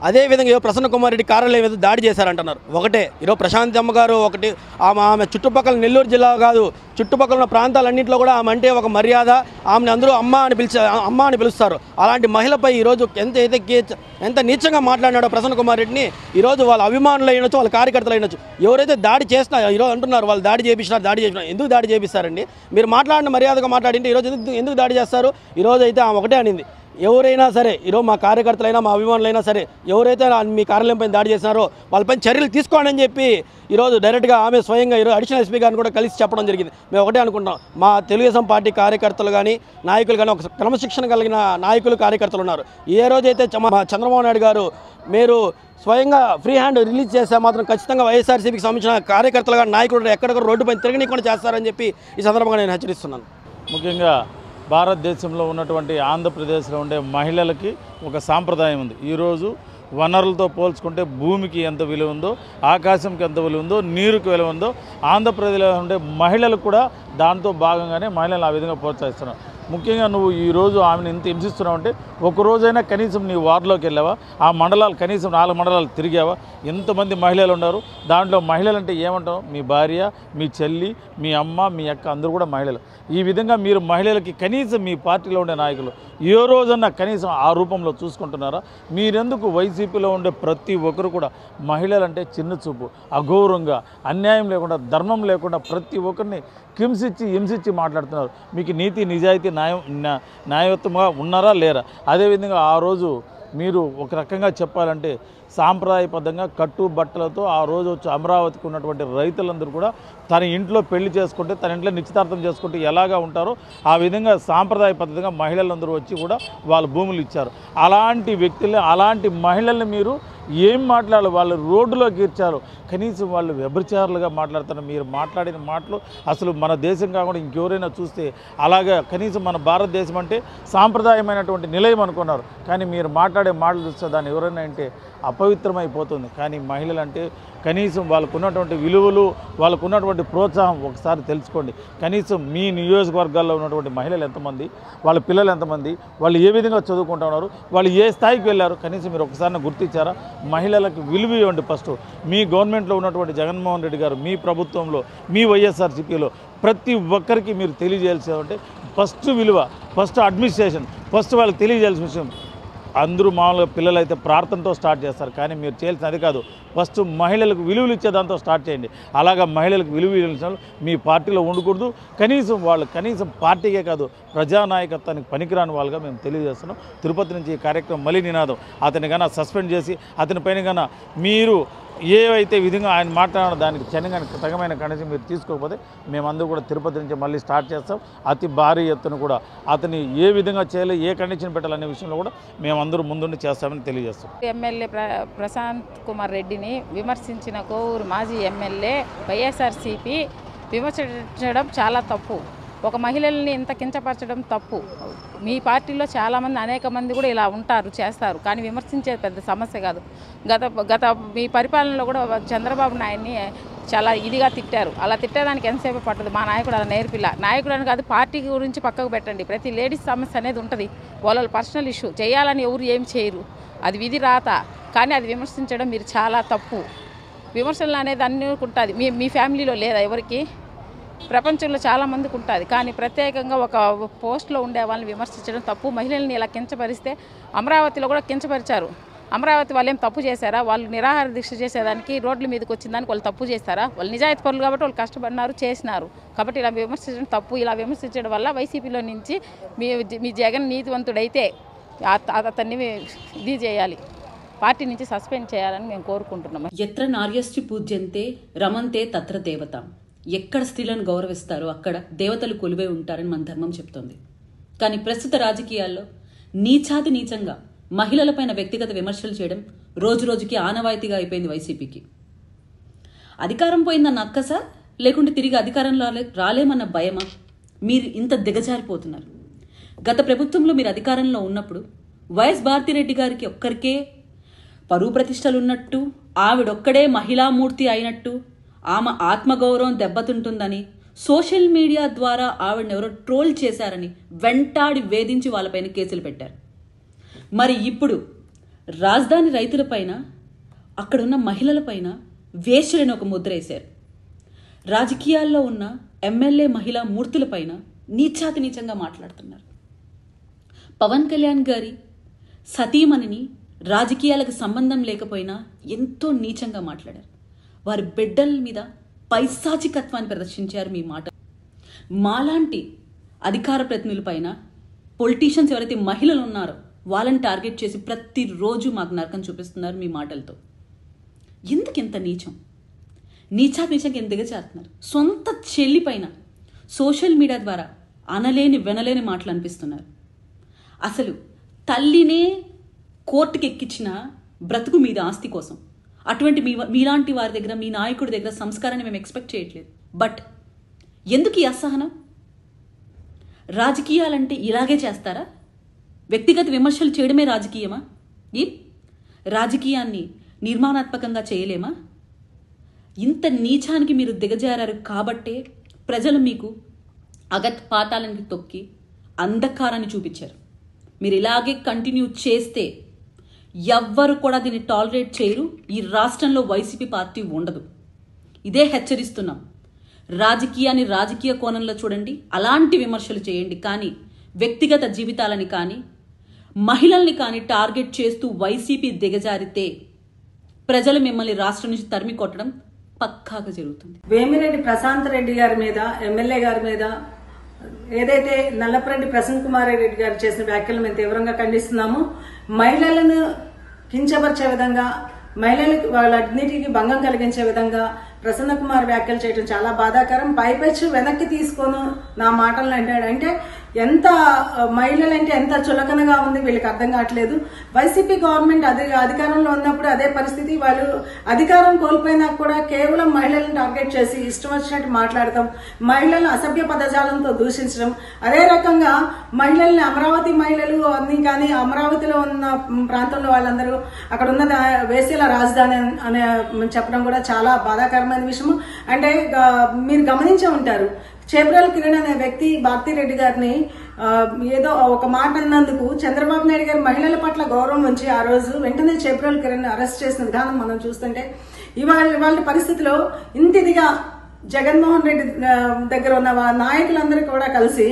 అదేవిధంగా ప్రసన్న కుమార్ రెడ్డి కార్యాలయం మీద దాడి చేశారంటున్నారు. ఒకటే, ఈరోజు ప్రశాంత్ అమ్మ గారు ఒకటి, ఆమె చుట్టుపక్కల నెల్లూరు జిల్లా కాదు చుట్టుపక్కల ఉన్న ప్రాంతాలన్నింటిలో కూడా ఆమె అంటే ఒక మర్యాద, ఆమెను అందరూ అమ్మ అని పిలుస్తారు. అలాంటి మహిళపై ఈరోజు ఎంత నీచంగా మాట్లాడినాడో ప్రసన్న కుమార్ రెడ్డిని ఈరోజు వాళ్ళ అభిమానులు అయినచ్చు, వాళ్ళ కార్యకర్తలు అయినచ్చు, ఎవరైతే దాడి చేసినా ఈరోజు అంటున్నారు వాళ్ళు దాడి చేయించినారు. ఎందుకు దాడి చేపిస్తారండి? మీరు మాట్లాడిన మర్యాదగా మాట్లాడింటే ఈరోజు ఎందుకు దాడి చేస్తారు? ఈరోజు అయితే ఆమె ఒకటే అనింది, ఎవరైనా సరే ఈరోజు మా కార్యకర్తలైనా మా అభిమానులైనా సరే ఎవరైతే మీ కార్యాలయంపై దాడి చేసినారో వాళ్ళపై చర్యలు తీసుకోండి అని చెప్పి ఈరోజు డైరెక్ట్గా ఆమె స్వయంగా ఈరోజు అడిషనల్ ఎస్పీ గారిని కూడా కలిసి చెప్పడం జరిగింది. మేము ఒకటే అనుకుంటాం, మా తెలుగుదేశం పార్టీ కార్యకర్తలు కానీ నాయకులు కానీ ఒక క్రమశిక్షణ కలిగిన నాయకులు కార్యకర్తలు ఉన్నారు. ఏ రోజైతే చంద్రబాబు నాయుడు గారు మీరు స్వయంగా ఫ్రీ హ్యాండ్ రిలీజ్ చేస్తే మాత్రం ఖచ్చితంగా వైఎస్ఆర్సీపీకి సంబంధించిన కార్యకర్తలుగా నాయకులు ఎక్కడెక్కడ రోడ్డుపై తిరగనీయకుండా చేస్తారని చెప్పి ఈ సందర్భంగా నేను హెచ్చరిస్తున్నాను. ముఖ్యంగా భారతదేశంలో ఉన్నటువంటి ఆంధ్రప్రదేశ్లో ఉండే మహిళలకి ఒక సాంప్రదాయం ఉంది. ఈరోజు వనరులతో పోల్చుకుంటే భూమికి ఎంత విలువ ఉందో, ఆకాశంకి ఎంత విలువ ఉందో, నీరుకి విలువ ఉందో ఆంధ్రప్రదేశ్లో ఉండే మహిళలకు కూడా దాంతో భాగంగానే మహిళలు ఆ విధంగా ప్రోత్సహిస్తున్నారు. ముఖ్యంగా నువ్వు ఈరోజు ఆమెను ఇంత హింసిస్తున్నావు అంటే ఒకరోజైనా కనీసం నీ వార్డులోకి వెళ్ళావా, ఆ మండలాలు కనీసం 4 మండలాలు తిరిగావా? ఎంతమంది మహిళలు ఉన్నారు దాంట్లో? మహిళలు అంటే ఏమంటావు? మీ భార్య, మీ చెల్లి, మీ అమ్మ, మీ అక్క అందరూ కూడా మహిళలు. ఈ విధంగా మీరు మహిళలకి కనీసం మీ పార్టీలో ఉండే నాయకులు ఏ రోజన్నా కనీసం ఆ రూపంలో చూసుకుంటున్నారా? మీరెందుకు వైసీపీలో ఉండే ప్రతి ఒక్కరు కూడా మహిళలంటే చిన్న చూపు, అఘోరంగా, అన్యాయం లేకుండా, ధర్మం లేకుండా ప్రతి ఒక్కరిని హింసించి మాట్లాడుతున్నారు. మీకు నీతి నిజాయితీ న్యాయయుతంగా ఉన్నారా లేరా? అదేవిధంగా ఆ రోజు మీరు ఒక రకంగా చెప్పాలంటే సాంప్రదాయబద్ధంగా కట్టుబట్టలతో ఆ రోజు వచ్చి అమరావతికి ఉన్నటువంటి రైతులందరూ కూడా తన ఇంట్లో పెళ్లి చేసుకుంటే, తన ఇంట్లో నిశ్చితార్థం చేసుకుంటే ఎలాగా ఉంటారో ఆ విధంగా సాంప్రదాయ పద్ధతిగా మహిళలందరూ వచ్చి కూడా వాళ్ళ భూములు ఇచ్చారు. అలాంటి వ్యక్తుల్ని, అలాంటి మహిళల్ని మీరు ఏం మాట్లాడాలి? వాళ్ళు రోడ్డులోకి ఇచ్చారు, కనీసం వాళ్ళు వ్యభిచారులుగా మాట్లాడుతున్నారు. మీరు మాట్లాడిన మాటలు అసలు మన దేశం కాకుండా ఇంకెవరైనా చూస్తే అలాగా కనీసం మన భారతదేశం అంటే సాంప్రదాయమైనటువంటి నిలయం అనుకున్నారు. కానీ మీరు మాట్లాడే మాటలు చూస్తే దాన్ని ఎవరైనా అంటే అపవిత్రమైపోతుంది. కానీ మహిళలు అంటే కనీసం వాళ్ళకు ఉన్నటువంటి విలువలు, వాళ్ళకు ఉన్నటువంటి ప్రోత్సాహం ఒకసారి తెలుసుకోండి. కనీసం మీ నియోజకవర్గాల్లో ఉన్నటువంటి మహిళలు ఎంతమంది, వాళ్ళ పిల్లలు ఎంతమంది, వాళ్ళు ఏ విధంగా చదువుకుంటూ ఉన్నారు, వాళ్ళు ఏ స్థాయికి వెళ్ళారు, కనీసం మీరు ఒకసారి గుర్తించారా? మహిళలకు విలువ ఇవ్వండి. ఫస్ట్ మీ గవర్నమెంట్లో ఉన్నటువంటి జగన్మోహన్ రెడ్డి గారు, మీ ప్రభుత్వంలో, మీ వైఎస్ఆర్సీపీలో ప్రతి ఒక్కరికి మీరు తెలియజేయాల్సిందంటే ఫస్ట్ విలువ, ఫస్ట్ అడ్మినిస్ట్రేషన్, ఫస్ట్ వాళ్ళకి తెలియజేయాల్సిన విషయం. అందరూ మామూలుగా పిల్లలైతే ప్రార్థనతో స్టార్ట్ చేస్తారు, కానీ మీరు చేయాల్సిన అది కాదు. ఫస్ట్ మహిళలకు విలువలు ఇచ్చేదాంతో స్టార్ట్ చేయండి. అలాగా మహిళలకు విలువ ఇచ్చిన మీ పార్టీలో ఉండకూడదు. కనీసం వాళ్ళు పార్టీకే కాదు ప్రజానాయకత్వానికి పనికిరాని వాళ్ళుగా మేము తెలియజేస్తున్నాం. తిరుపతి నుంచి ఈ కార్యక్రమం మళ్ళీ నినాదం, అతని కన్నా సస్పెండ్ చేసి అతని పైన కన్నా మీరు ఏవైతే విధంగా ఆయన మాట్లాడిన దానికి తగమైన కండిషన్ మీరు తీసుకోకపోతే మేమందరూ కూడా తిరుపతి నుంచి మళ్ళీ స్టార్ట్ చేస్తాం. అతి భారీ ఎత్తున కూడా అతని ఏ విధంగా చేయాలి, ఏ కండిషన్ పెట్టాలనే విషయంలో కూడా మేమందరూ ముందుండి చేస్తామని తెలియజేస్తాం. ఎమ్మెల్యే ప్రశాంత్ కుమార్ రెడ్డిని విమర్శించిన కోవూరు మాజీ ఎమ్మెల్యే వైఎస్ఆర్సీపీ విమర్శించడం చాలా తప్పు. ఒక మహిళల్ని ఇంత కించపరచడం తప్పు. మీ పార్టీలో చాలామంది, అనేక మంది కూడా ఇలా ఉంటారు, చేస్తారు. కానీ విమర్శించే పెద్ద సమస్య కాదు. గత మీ పరిపాలనలో కూడా చంద్రబాబు నాయుడిని చాలా ఇదిగా తిట్టారు. అలా తిట్టేదానికి ఎంతసేపు పట్టదు. మా నాయకుడు అలా నేర్పిలా. నాయకుడు అని కాదు, పార్టీ గురించి పక్కకు పెట్టండి. ప్రతి లేడీస్ సమస్య అనేది ఉంటుంది. వాళ్ళ పర్సనల్ ఇష్యూ చేయాలని ఎవరు ఏం చేయరు, అది విధి రాత. కానీ అది విమర్శించడం మీరు చాలా తప్పు. విమర్శలు అనేది అన్నీ ఉంటుంది. మీ ఫ్యామిలీలో లేదా ఎవరికి? ప్రపంచంలో చాలామందికి ఉంటుంది. కానీ ప్రత్యేకంగా ఒక పోస్ట్లో ఉండే వాళ్ళని విమర్శించడం తప్పు. మహిళల్ని ఇలా కించపరిస్తే అమరావతిలో కూడా కించపరిచారు. అమరావతి వాళ్ళు ఏం తప్పు చేశారా? వాళ్ళు నిరాహార దీక్ష చేసేదానికి రోడ్ల మీదకి వచ్చిన దానికి వాళ్ళు తప్పు చేస్తారా? వాళ్ళు నిజాయితీ పరులు కాబట్టి వాళ్ళు కష్టపడినారు, చేసినారు. కాబట్టి ఇలా విమర్శించడం తప్పు. ఇలా విమర్శించడం వల్ల వైసీపీలో నుంచి మీ జగన్ నీతివంతుడైతే అతన్ని ఇది చేయాలి, పార్టీ నుంచి సస్పెండ్ చేయాలని మేము కోరుకుంటున్నాం. ఎత్ర నార్యశ్చి పూజ్యంతే రమంతే తత్ర దేవత. ఎక్కడ స్త్రీలను గౌరవిస్తారో అక్కడ దేవతలు కొలువై ఉంటారని మన ధర్మం చెప్తోంది. కానీ ప్రస్తుత రాజకీయాల్లో నీచాతి నీచంగా మహిళలపైన వ్యక్తిగత విమర్శలు చేయడం రోజు రోజుకి ఆనవాయితీగా అయిపోయింది వైసీపీకి. అధికారం పోయిందన్న అక్కసా, లేకుంటే తిరిగి అధికారం రాలేమన్న భయమా? మీరు ఇంత దిగజారిపోతున్నారు. గత ప్రభుత్వంలో మీరు అధికారంలో ఉన్నప్పుడు వైఎస్ భారతిరెడ్డి గారికి ఒక్కరికే పరువు ప్రతిష్టలున్నట్టు, ఆవిడొక్కడే మహిళామూర్తి అయినట్టు, ఆమె ఆత్మగౌరవం దెబ్బతింటుందని సోషల్ మీడియా ద్వారా ఆవిడని ఎవరో ట్రోల్ చేశారని వెంటాడి వేధించి వాళ్ళపైన కేసులు పెట్టారు. మరి ఇప్పుడు రాజధాని రైతులపైన, అక్కడున్న మహిళలపైన వేశ్యలని ఒక ముద్ర వేశారు. రాజకీయాల్లో ఉన్న ఎమ్మెల్యే మహిళా మూర్తులపైన నీచాతి నీచంగా మాట్లాడుతున్నారు. పవన్ కళ్యాణ్ గారి సతీమణిని రాజకీయాలకు సంబంధం లేకపోయినా ఎంతో నీచంగా మాట్లాడారు. వారి బిడ్డల మీద పైశాచికత్వాన్ని ప్రదర్శించారు. మీ మాట మాలాంటి అధికార ప్రతినిధులపైన పొలిటీషియన్స్ ఎవరైతే మహిళలు ఉన్నారో వాళ్ళని టార్గెట్ చేసి ప్రతిరోజు మాకు నరకం చూపిస్తున్నారు మీ మాటలతో. ఎందుకింత నీచం? నీచంగా ఎంత దిగజారుతున్నారు? సొంత చెల్లి పైన సోషల్ మీడియా ద్వారా వినలేని మాటలు అనిపిస్తున్నారు. అసలు తల్లినే కోర్టుకి ఎక్కించిన బ్రతుకు మీద ఆస్తి కోసం. అటువంటి మీలాంటి వారి దగ్గర, మీ నాయకుడి దగ్గర సంస్కారాన్ని మేము ఎక్స్పెక్ట్ చేయట్లేదు. బట్ ఎందుకు ఈ అసహనం? రాజకీయాలంటే ఇలాగే చేస్తారా? వ్యక్తిగత విమర్శలు చేయడమే రాజకీయమా? ఈ రాజకీయాన్ని నిర్మాణాత్మకంగా చేయలేమా? ఇంత నీచానికి మీరు దిగజారారు కాబట్టే ప్రజలు మీకు పాతాళానికి తొక్కి అంధకారాన్ని చూపించారు. మీరు ఇలాగే కంటిన్యూ చేస్తే ఎవ్వరు కూడా దీన్ని టాలరేట్ చేయరు. ఈ రాష్ట్రంలో వైసీపీ పార్టీ ఉండదు. ఇదే హెచ్చరిస్తున్నాం. రాజకీయాన్ని రాజకీయ కోణంలో చూడండి, అలాంటి విమర్శలు చేయండి. కానీ వ్యక్తిగత జీవితాలని కానీ మహిళల్ని కానీ టార్గెట్ చేస్తూ వైసీపీ దిగజారితే ప్రజలు మిమ్మల్ని రాష్ట్రం నుంచి తరిమి కొట్టడం పక్కాగా జరుగుతుంది. వేమిరెడ్డి ప్రశాంత్ రెడ్డి గారి మీద, ఎమ్మెల్యే గారి మీద ఏదైతే నల్లపరెడ్డి ప్రసన్న కుమార్ రెడ్డి గారు చేసిన వ్యాఖ్యలు మేము తీవ్రంగా ఖండిస్తున్నాము. మహిళలను కించపరిచే విధంగా, మహిళలకు వాళ్ళన్నిటికీ భంగం కలిగించే విధంగా ప్రసన్న కుమార్ వ్యాఖ్యలు చేయడం చాలా బాధాకరం. పైపెచ్చు వెనక్కి తీసుకొని నా మాటలను అంటాడు. అంటే ఎంత మహిళలంటే ఎంత చులకనగా ఉంది వీళ్ళకి అర్థం కావట్లేదు. వైసీపీ గవర్నమెంట్ అధికారంలో ఉన్నప్పుడు అదే పరిస్థితి. వాళ్ళు అధికారం కోల్పోయినా కూడా కేవలం మహిళలను టార్గెట్ చేసి ఇష్టం వచ్చినట్టు మాట్లాడతాం, మహిళలను అసభ్య పదజాలంతో దూషించడం. అదే రకంగా మహిళల్ని అమరావతి మహిళలు అన్ని కానీ అమరావతిలో ఉన్న ప్రాంతంలో వాళ్ళందరూ అక్కడ ఉన్న వేసేల రాజధాని అనే చెప్పడం కూడా చాలా బాధాకరమైన విషయం. అంటే మీరు గమనించే ఉంటారు, చేబ్రాల కిరణ్ అనే వ్యక్తి భారతిరెడ్డి గారిని ఏదో ఒక మాట అన్నందుకు చంద్రబాబు నాయుడు గారు మహిళల పట్ల గౌరవం ఉంచి ఆ రోజు వెంటనే చేబ్రాల కిరణ్ అరెస్ట్ చేసిన విధానం మనం చూస్తుంటే ఇవాళ పరిస్థితిలో ఇంతిదిగా జగన్మోహన్ రెడ్డి దగ్గర ఉన్న నాయకులందరూ కూడా కలిసి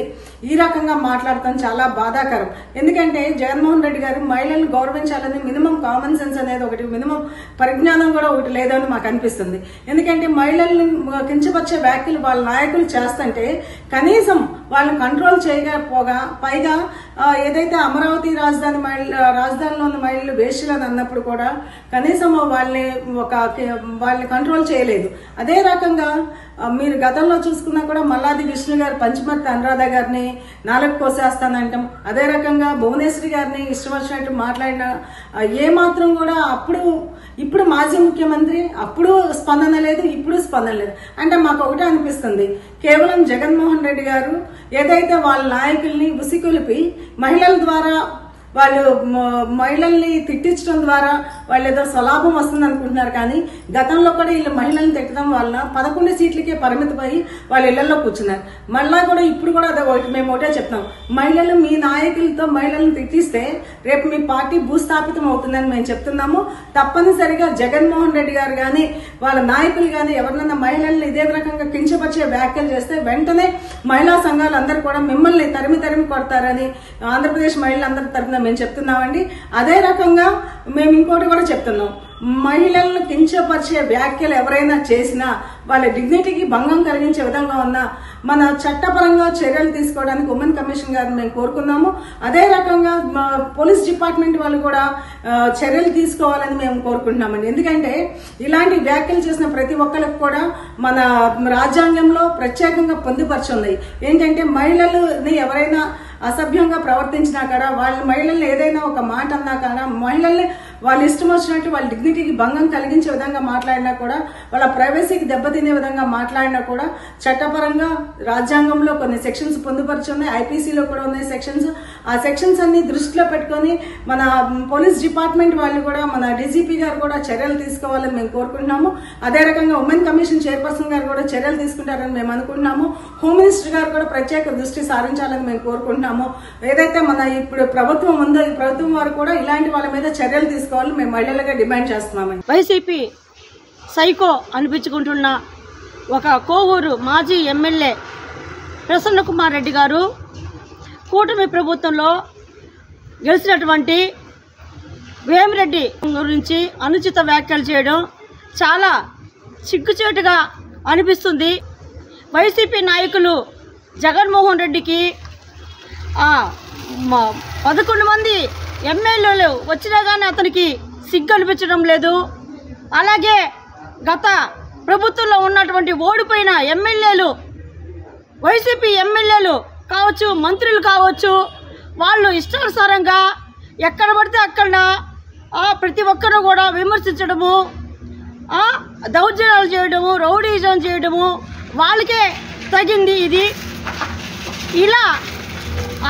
ఈ రకంగా మాట్లాడటం చాలా బాధాకరం. ఎందుకంటే జగన్మోహన్ రెడ్డి గారు మహిళలను గౌరవించాలని మినిమం కామన్ సెన్స్ అనేది ఒకటి, మినిమం పరిజ్ఞానం కూడా ఒకటి లేదని మాకు అనిపిస్తుంది. ఎందుకంటే మహిళలను కించపరిచే వ్యాఖ్యలు వాళ్ళ నాయకులు చేస్తుంటే కనీసం వాళ్ళు కంట్రోల్ చేయకపోగా పైగా ఏదైతే అమరావతి రాజధానిలో ఉన్న మహిళలు వేశ్యలని అన్నప్పుడు కూడా కనీసం వాళ్ళని కంట్రోల్ చేయలేదు. అదే రకంగా మీరు గతంలో చూసుకున్నా కూడా మల్లాది విష్ణు గారు పంచమర్తి అనురాధ గారిని నాలుగు కోసేస్తానంటాం. అదే రకంగా భువనేశ్వరి గారిని ఇష్టం వచ్చినట్టు మాట్లాడిన ఏమాత్రం కూడా ఇప్పుడు మాజీ ముఖ్యమంత్రి అప్పుడు స్పందన లేదు, ఇప్పుడు స్పందన లేదు. అంటే మాకు ఒకటే అనిపిస్తుంది, కేవలం జగన్మోహన్ రెడ్డి గారు ఏదైతే వాళ్ళ నాయకుల్ని ఉసికొలిపి మహిళల ద్వారా వాళ్ళు మహిళల్ని తిట్టించడం ద్వారా వాళ్ళు ఏదో స్వలాభం వస్తుంది అనుకుంటున్నారు. కానీ గతంలో కూడా వీళ్ళు మహిళల్ని తిట్టడం వల్ల 11 సీట్లకే పరిమితమై వాళ్ళ ఇళ్లలో కూర్చున్నారు. మళ్ళా కూడా ఇప్పుడు కూడా మేము ఒకటే చెప్తాం, మహిళలు మీ నాయకులతో మహిళలను తిట్టిస్తే రేపు మీ పార్టీ భూస్థాపితం అవుతుందని మేము చెప్తున్నాము. తప్పనిసరిగా జగన్మోహన్ రెడ్డి గారు కానీ వాళ్ళ నాయకులు కానీ ఎవరినైనా మహిళల్ని ఇదే రకంగా కించపరిచే వ్యాఖ్యలు చేస్తే వెంటనే మహిళా సంఘాలు అందరూ కూడా మిమ్మల్ని తరిమి కొడతారని ఆంధ్రప్రదేశ్ మహిళలందరి తరఫున మేము చెప్తున్నామండి. అదే రకంగా మేము ఇంకోటి కూడా చెప్తున్నాం, మహిళలను కించపరిచే వ్యాఖ్యలు ఎవరైనా చేసినా వాళ్ళ డిగ్నిటీకి భంగం కలిగించే విధంగా ఉన్న మన చట్టపరంగా చర్యలు తీసుకోవడానికి ఉమెన్ కమిషన్ గారిని మేము కోరుకున్నాము. అదే రకంగా పోలీస్ డిపార్ట్మెంట్ వాళ్ళు కూడా చర్యలు తీసుకోవాలని మేము కోరుకుంటున్నామండి. ఎందుకంటే ఇలాంటి వ్యాఖ్యలు చేసిన ప్రతి ఒక్కరికి కూడా మన రాజ్యాంగంలో ప్రత్యేకంగా పొందుపరిచింది. ఏంటంటే మహిళలని ఎవరైనా అసభ్యంగా ప్రవర్తించినా కూడా వాళ్ళ మహిళల్ని ఏదైనా ఒక మాట అన్నా కూడా మహిళల్ని వాళ్ళు ఇష్టం వచ్చినట్టు వాళ్ళ డిగ్నిటీకి భంగం కలిగించే విధంగా మాట్లాడినా కూడా, వాళ్ళ ప్రైవసీకి దెబ్బతినే విధంగా మాట్లాడినా కూడా చట్టపరంగా రాజ్యాంగంలో కొన్ని సెక్షన్స్ పొందుపరిచి ఉన్నాయి, ఐపీసీలో కూడా ఉన్నాయి సెక్షన్స్. ఆ సెక్షన్స్ అన్ని దృష్టిలో పెట్టుకొని మన పోలీస్ డిపార్ట్మెంట్ వాళ్ళు కూడా మన డీజీపీ గారు కూడా చర్యలు తీసుకోవాలని మేము కోరుకుంటున్నాము. అదే రకంగా ఉమెన్ కమిషన్ చైర్పర్సన్ గారు కూడా చర్యలు తీసుకుంటారని మేము అనుకుంటున్నాము. హోమ్ మినిస్టర్ గారు కూడా ప్రత్యేక దృష్టి సారించాలని మేము కోరుకుంటున్నాము. ఏదైతే మన ఇప్పుడు ప్రభుత్వం ఉందో ఈ ప్రభుత్వం వారు కూడా ఇలాంటి వాళ్ళ మీద చర్యలు తీసుకోవాలని మేము మహిళలుగా డిమాండ్ చేస్తున్నామండి. వైసీపీ సైకో అనిపించుకుంటున్న ఒక కోవూరు మాజీ ఎమ్మెల్యే ప్రసన్న కుమార్ రెడ్డి గారు కూటమి ప్రభుత్వంలో గెలిచినటువంటి వేమిరెడ్డి గురించి అనుచిత వ్యాఖ్యలు చేయడం చాలా సిగ్గుచేటుగా అనిపిస్తుంది. వైసీపీ నాయకులు జగన్మోహన్ రెడ్డికి 11 మంది ఎమ్మెల్యేలు వచ్చినా కానీ అతనికి సిగ్గు అనిపించడం లేదు. అలాగే గత ప్రభుత్వంలో ఉన్నటువంటి ఓడిపోయిన ఎమ్మెల్యేలు, వైసీపీ ఎమ్మెల్యేలు కావచ్చు, మంత్రులు కావచ్చు, వాళ్ళు ఇష్టానుసారంగా ఎక్కడ పడితే అక్కడ ప్రతి ఒక్కరు కూడా విమర్శించడము, దౌర్జన్యాలు చేయడము, రౌడీజం చేయడము వాళ్ళకే తగింది ఇది. ఇలా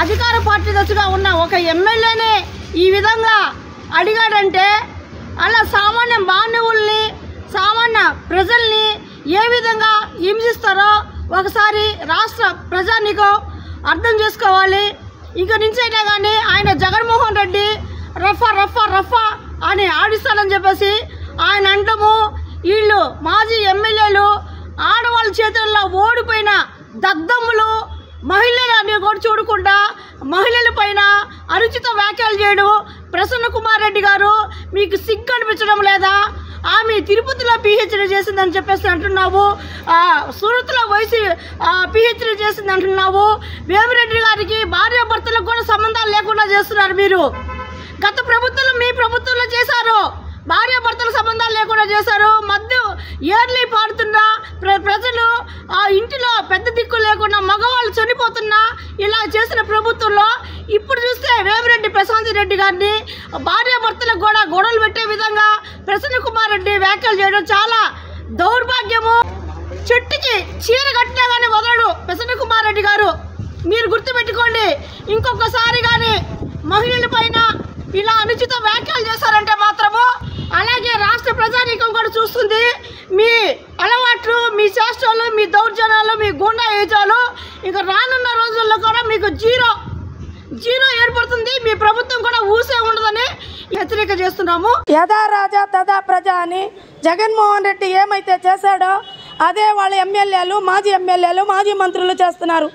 అధికార పార్టీ దశగా ఉన్న ఒక ఎమ్మెల్యేనే ఈ విధంగా అడిగాడంటే అలా సామాన్య మానవుల్ని, సామాన్య ప్రజల్ని ఏ విధంగా హింసిస్తారో ఒకసారి రాష్ట్ర ప్రజానికం అర్థం చేసుకోవాలి. ఇక నుంచి అయినా కానీ ఆయన జగన్మోహన్ రెడ్డి రఫా రఫా రఫా అని ఆడిస్తాడని చెప్పేసి ఆయన అంటము. వీళ్ళు మాజీ ఎమ్మెల్యేలు ఆడవాళ్ళ చేతుల్లో ఓడిపోయిన దద్దమ్ములు, మహిళలని కూడా చూడకుండా మహిళల పైన అనుచిత వ్యాఖ్యలు చేయడం. ప్రసన్న కుమార్ రెడ్డి గారు మీకు సిగ్గు అనిపించడం లేదా? ఆమె తిరుపతిలో పిహెచ్డీ చేసిందని చెప్పేసి అంటున్నావు, సూరత్లో పిహెచ్డీ చేసింది అంటున్నావు. వేమిరెడ్డి గారికి భార్యాభర్తలకు కూడా సంబంధాలు లేకుండా చేస్తున్నారు మీరు. గత ప్రభుత్వంలో మీ ప్రభుత్వంలో చేశారు, భార్యాభర్తల సంబంధాలు లేకుండా చేశారు. మధ్య ఏర్లీ పాడుతున్నా ప్రజలు ఆ ఇంటిలో పెద్ద దిక్కు లేకుండా మగవాళ్ళు చనిపోతున్నా ఇలా చేసిన ప్రభుత్వంలో ఇప్పుడు చూస్తే వేమిరెడ్డి ప్రశాంత్ రెడ్డి గారిని భార్యాభర్తలకు కూడా గొడవలు పెట్టే విధంగా ప్రసన్న కుమార్ రెడ్డి వ్యాఖ్యలు చేయడం చాలా దౌర్భాగ్యము. చెట్టుకి చీర కట్టినా కానీ వదలడు ప్రసన్న కుమార్ రెడ్డి గారు. మీరు గుర్తుపెట్టుకోండి, ఇంకొకసారి కానీ మహిళల పైన ఇలా అనుచిత వ్యాఖ్యలు చేశారంటే మాత్రము అలాగే రాష్ట్ర ప్రజానీకం కూడా చూస్తుంది. మీ అలవాట్లు, మీ చేష్టలు, మీ దౌర్జన్యాలు, మీ గుండా ఏజాలు ఇక రానున్న రోజుల్లో కూడా మీకు జీరో ఏర్పడుతుంది. మీ ప్రభుత్వం కూడా ఊసే ఉండదని హెచ్చరిక చేస్తున్నాము. యథా రాజా తదా ప్రజ అని జగన్మోహన్ రెడ్డి ఏమైతే చేశాడో అదే వాళ్ళ ఎమ్మెల్యేలు, మాజీ ఎమ్మెల్యేలు, మాజీ మంత్రులు చేస్తున్నారు.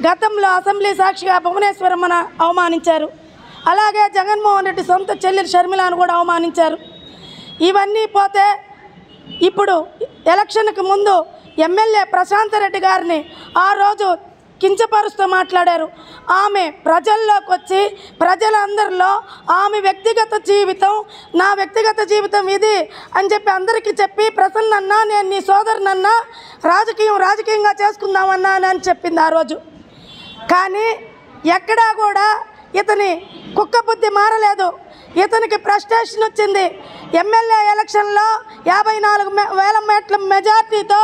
గతంలో అసెంబ్లీ సాక్షిగా భువనేశ్వరమ్మను అవమానించారు. అలాగే జగన్మోహన్ రెడ్డి సొంత చెల్లెలు షర్మిలను కూడా అవమానించారు. ఇవన్నీ పోతే ఇప్పుడు ఎలక్షన్కి ముందు ఎమ్మెల్యే ప్రశాంత్ రెడ్డి గారిని ఆ రోజు కించపరుస్తూ మాట్లాడారు. ఆమె ప్రజల్లోకి వచ్చి ప్రజలందరిలో ఆమె వ్యక్తిగత జీవితం, నా వ్యక్తిగత జీవితం ఇది అని చెప్పి అందరికీ చెప్పి, ప్రసన్నన్నా నేను నీ సోదరునన్నా రాజకీయంగా చేసుకుందామన్నా అని చెప్పింది ఆ రోజు. కానీ ఎక్కడా కూడా ఇతని కుక్క బుద్ధి మారలేదు. ఇతనికి ఫ్రస్ట్రేషన్ వచ్చింది. ఎమ్మెల్యే ఎలక్షన్లో 54,000 మెట్ల మెజార్టీతో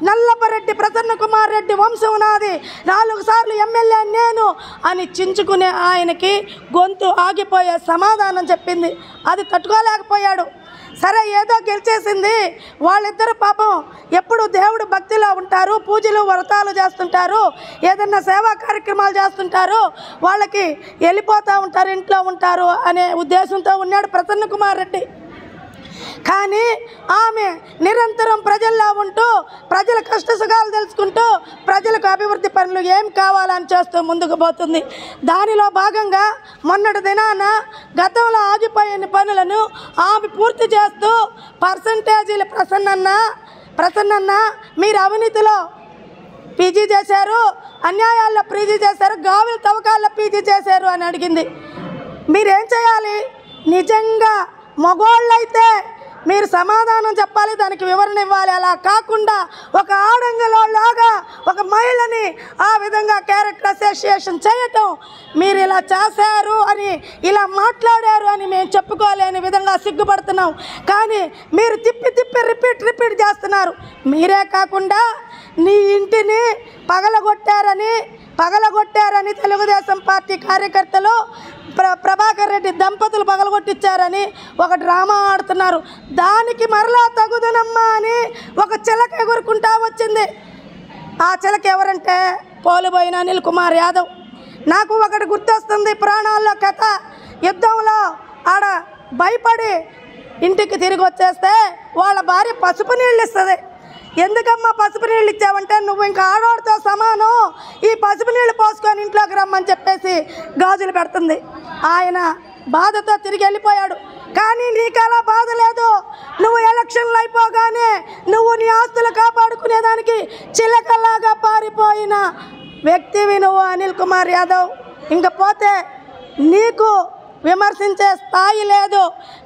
నల్లపరెడ్డి ప్రసన్న కుమార్ రెడ్డి వంశం నాది, 4 సార్లు ఎమ్మెల్యే నేను అని చించుకునే ఆయనకి గొంతు ఆగిపోయే సమాధానం చెప్పింది. అది తట్టుకోలేకపోయాడు. సరే ఏదో గెలిచేసింది, వాళ్ళిద్దరు పాపం ఎప్పుడు దేవుడు భక్తిలో ఉంటారు, పూజలు వ్రతాలు చేస్తుంటారు, ఏదన్నా సేవా కార్యక్రమాలు చేస్తుంటారు, వాళ్ళకి వెళ్ళిపోతూ ఉంటారు, ఇంట్లో ఉంటారు అనే ఉద్దేశంతో ఉన్నాడు ప్రసన్న కుమార్ రెడ్డి. కానీ ఆమె నిరంతరం ప్రజల్లో ఉంటూ ప్రజల కష్టసుఖాలు తెలుసుకుంటూ ప్రజలకు అభివృద్ధి పనులు ఏం కావాలని చేస్తూ ముందుకు పోతుంది. దానిలో భాగంగా మొన్నటి దినాన గతంలో ఆగిపోయిన పనులను ఆమె పూర్తి చేస్తూ పర్సంటేజీలు ప్రసన్నన్న మీరు అవినీతిలో పీజీ చేశారు, అన్యాయాల్లో పీజీ చేశారు, గావిల తవ్వకాల్లో పీజీ చేశారు అని అడిగింది. మీరేం చేయాలి? నిజంగా మగోళ్ళైతే మీరు సమాధానం చెప్పాలి, దానికి వివరణ ఇవ్వాలి. అలా కాకుండా ఒక ఆడంగలోలాగా ఒక మహిళని ఆ విధంగా క్యారెక్టర్ అసోసియేషన్ చేయటం, మీరు ఇలా చేశారు అని, ఇలా మాట్లాడారు అని మేము చెప్పుకోలేని విధంగా సిగ్గుపడుతున్నాం. కానీ మీరు తిప్పి రిపీట్ చేస్తున్నారు. మీరే కాకుండా నీ ఇంటిని పగలగొట్టారని తెలుగుదేశం పార్టీ కార్యకర్తలు ప్రభాకర్ రెడ్డి దంపతులు పగలగొట్టించారని ఒక డ్రామా ఆడుతున్నారు. దానికి మరలా తగుదనమ్మా అని ఒక చిలక ఎగురుకుంటా వచ్చింది. ఆ చిలక ఎవరంటే పోలుబోయిన అనిల్ కుమార్ యాదవ్. నాకు ఒకటి గుర్తొస్తుంది, ప్రాణాల్లో కథ. యుద్ధంలో ఆడ భయపడి ఇంటికి తిరిగి వచ్చేస్తే వాళ్ళ భార్య పసుపు నీళ్ళు ఇస్తుంది. ఎందుకమ్మా పసుపు నీళ్ళు ఇచ్చావంటే, నువ్వు ఇంకా ఆడవాడితో సమానం, ఈ పసుపు నీళ్ళు పోసుకొని ఇంట్లోకి రమ్మని చెప్పేసి గాజులు పెడుతుంది. ఆయన బాధతో తిరిగి వెళ్ళిపోయాడు. కానీ నీకు అలా బాధ లేదు. నువ్వు ఎలక్షన్లు అయిపోగానే నువ్వు నీ ఆస్తులు కాపాడుకునేదానికి చిలకలాగా పారిపోయిన వ్యక్తివి నువ్వు అనిల్ కుమార్ యాదవ్. ఇంకపోతే నీకు విమర్శించే స్థాయి లేదు,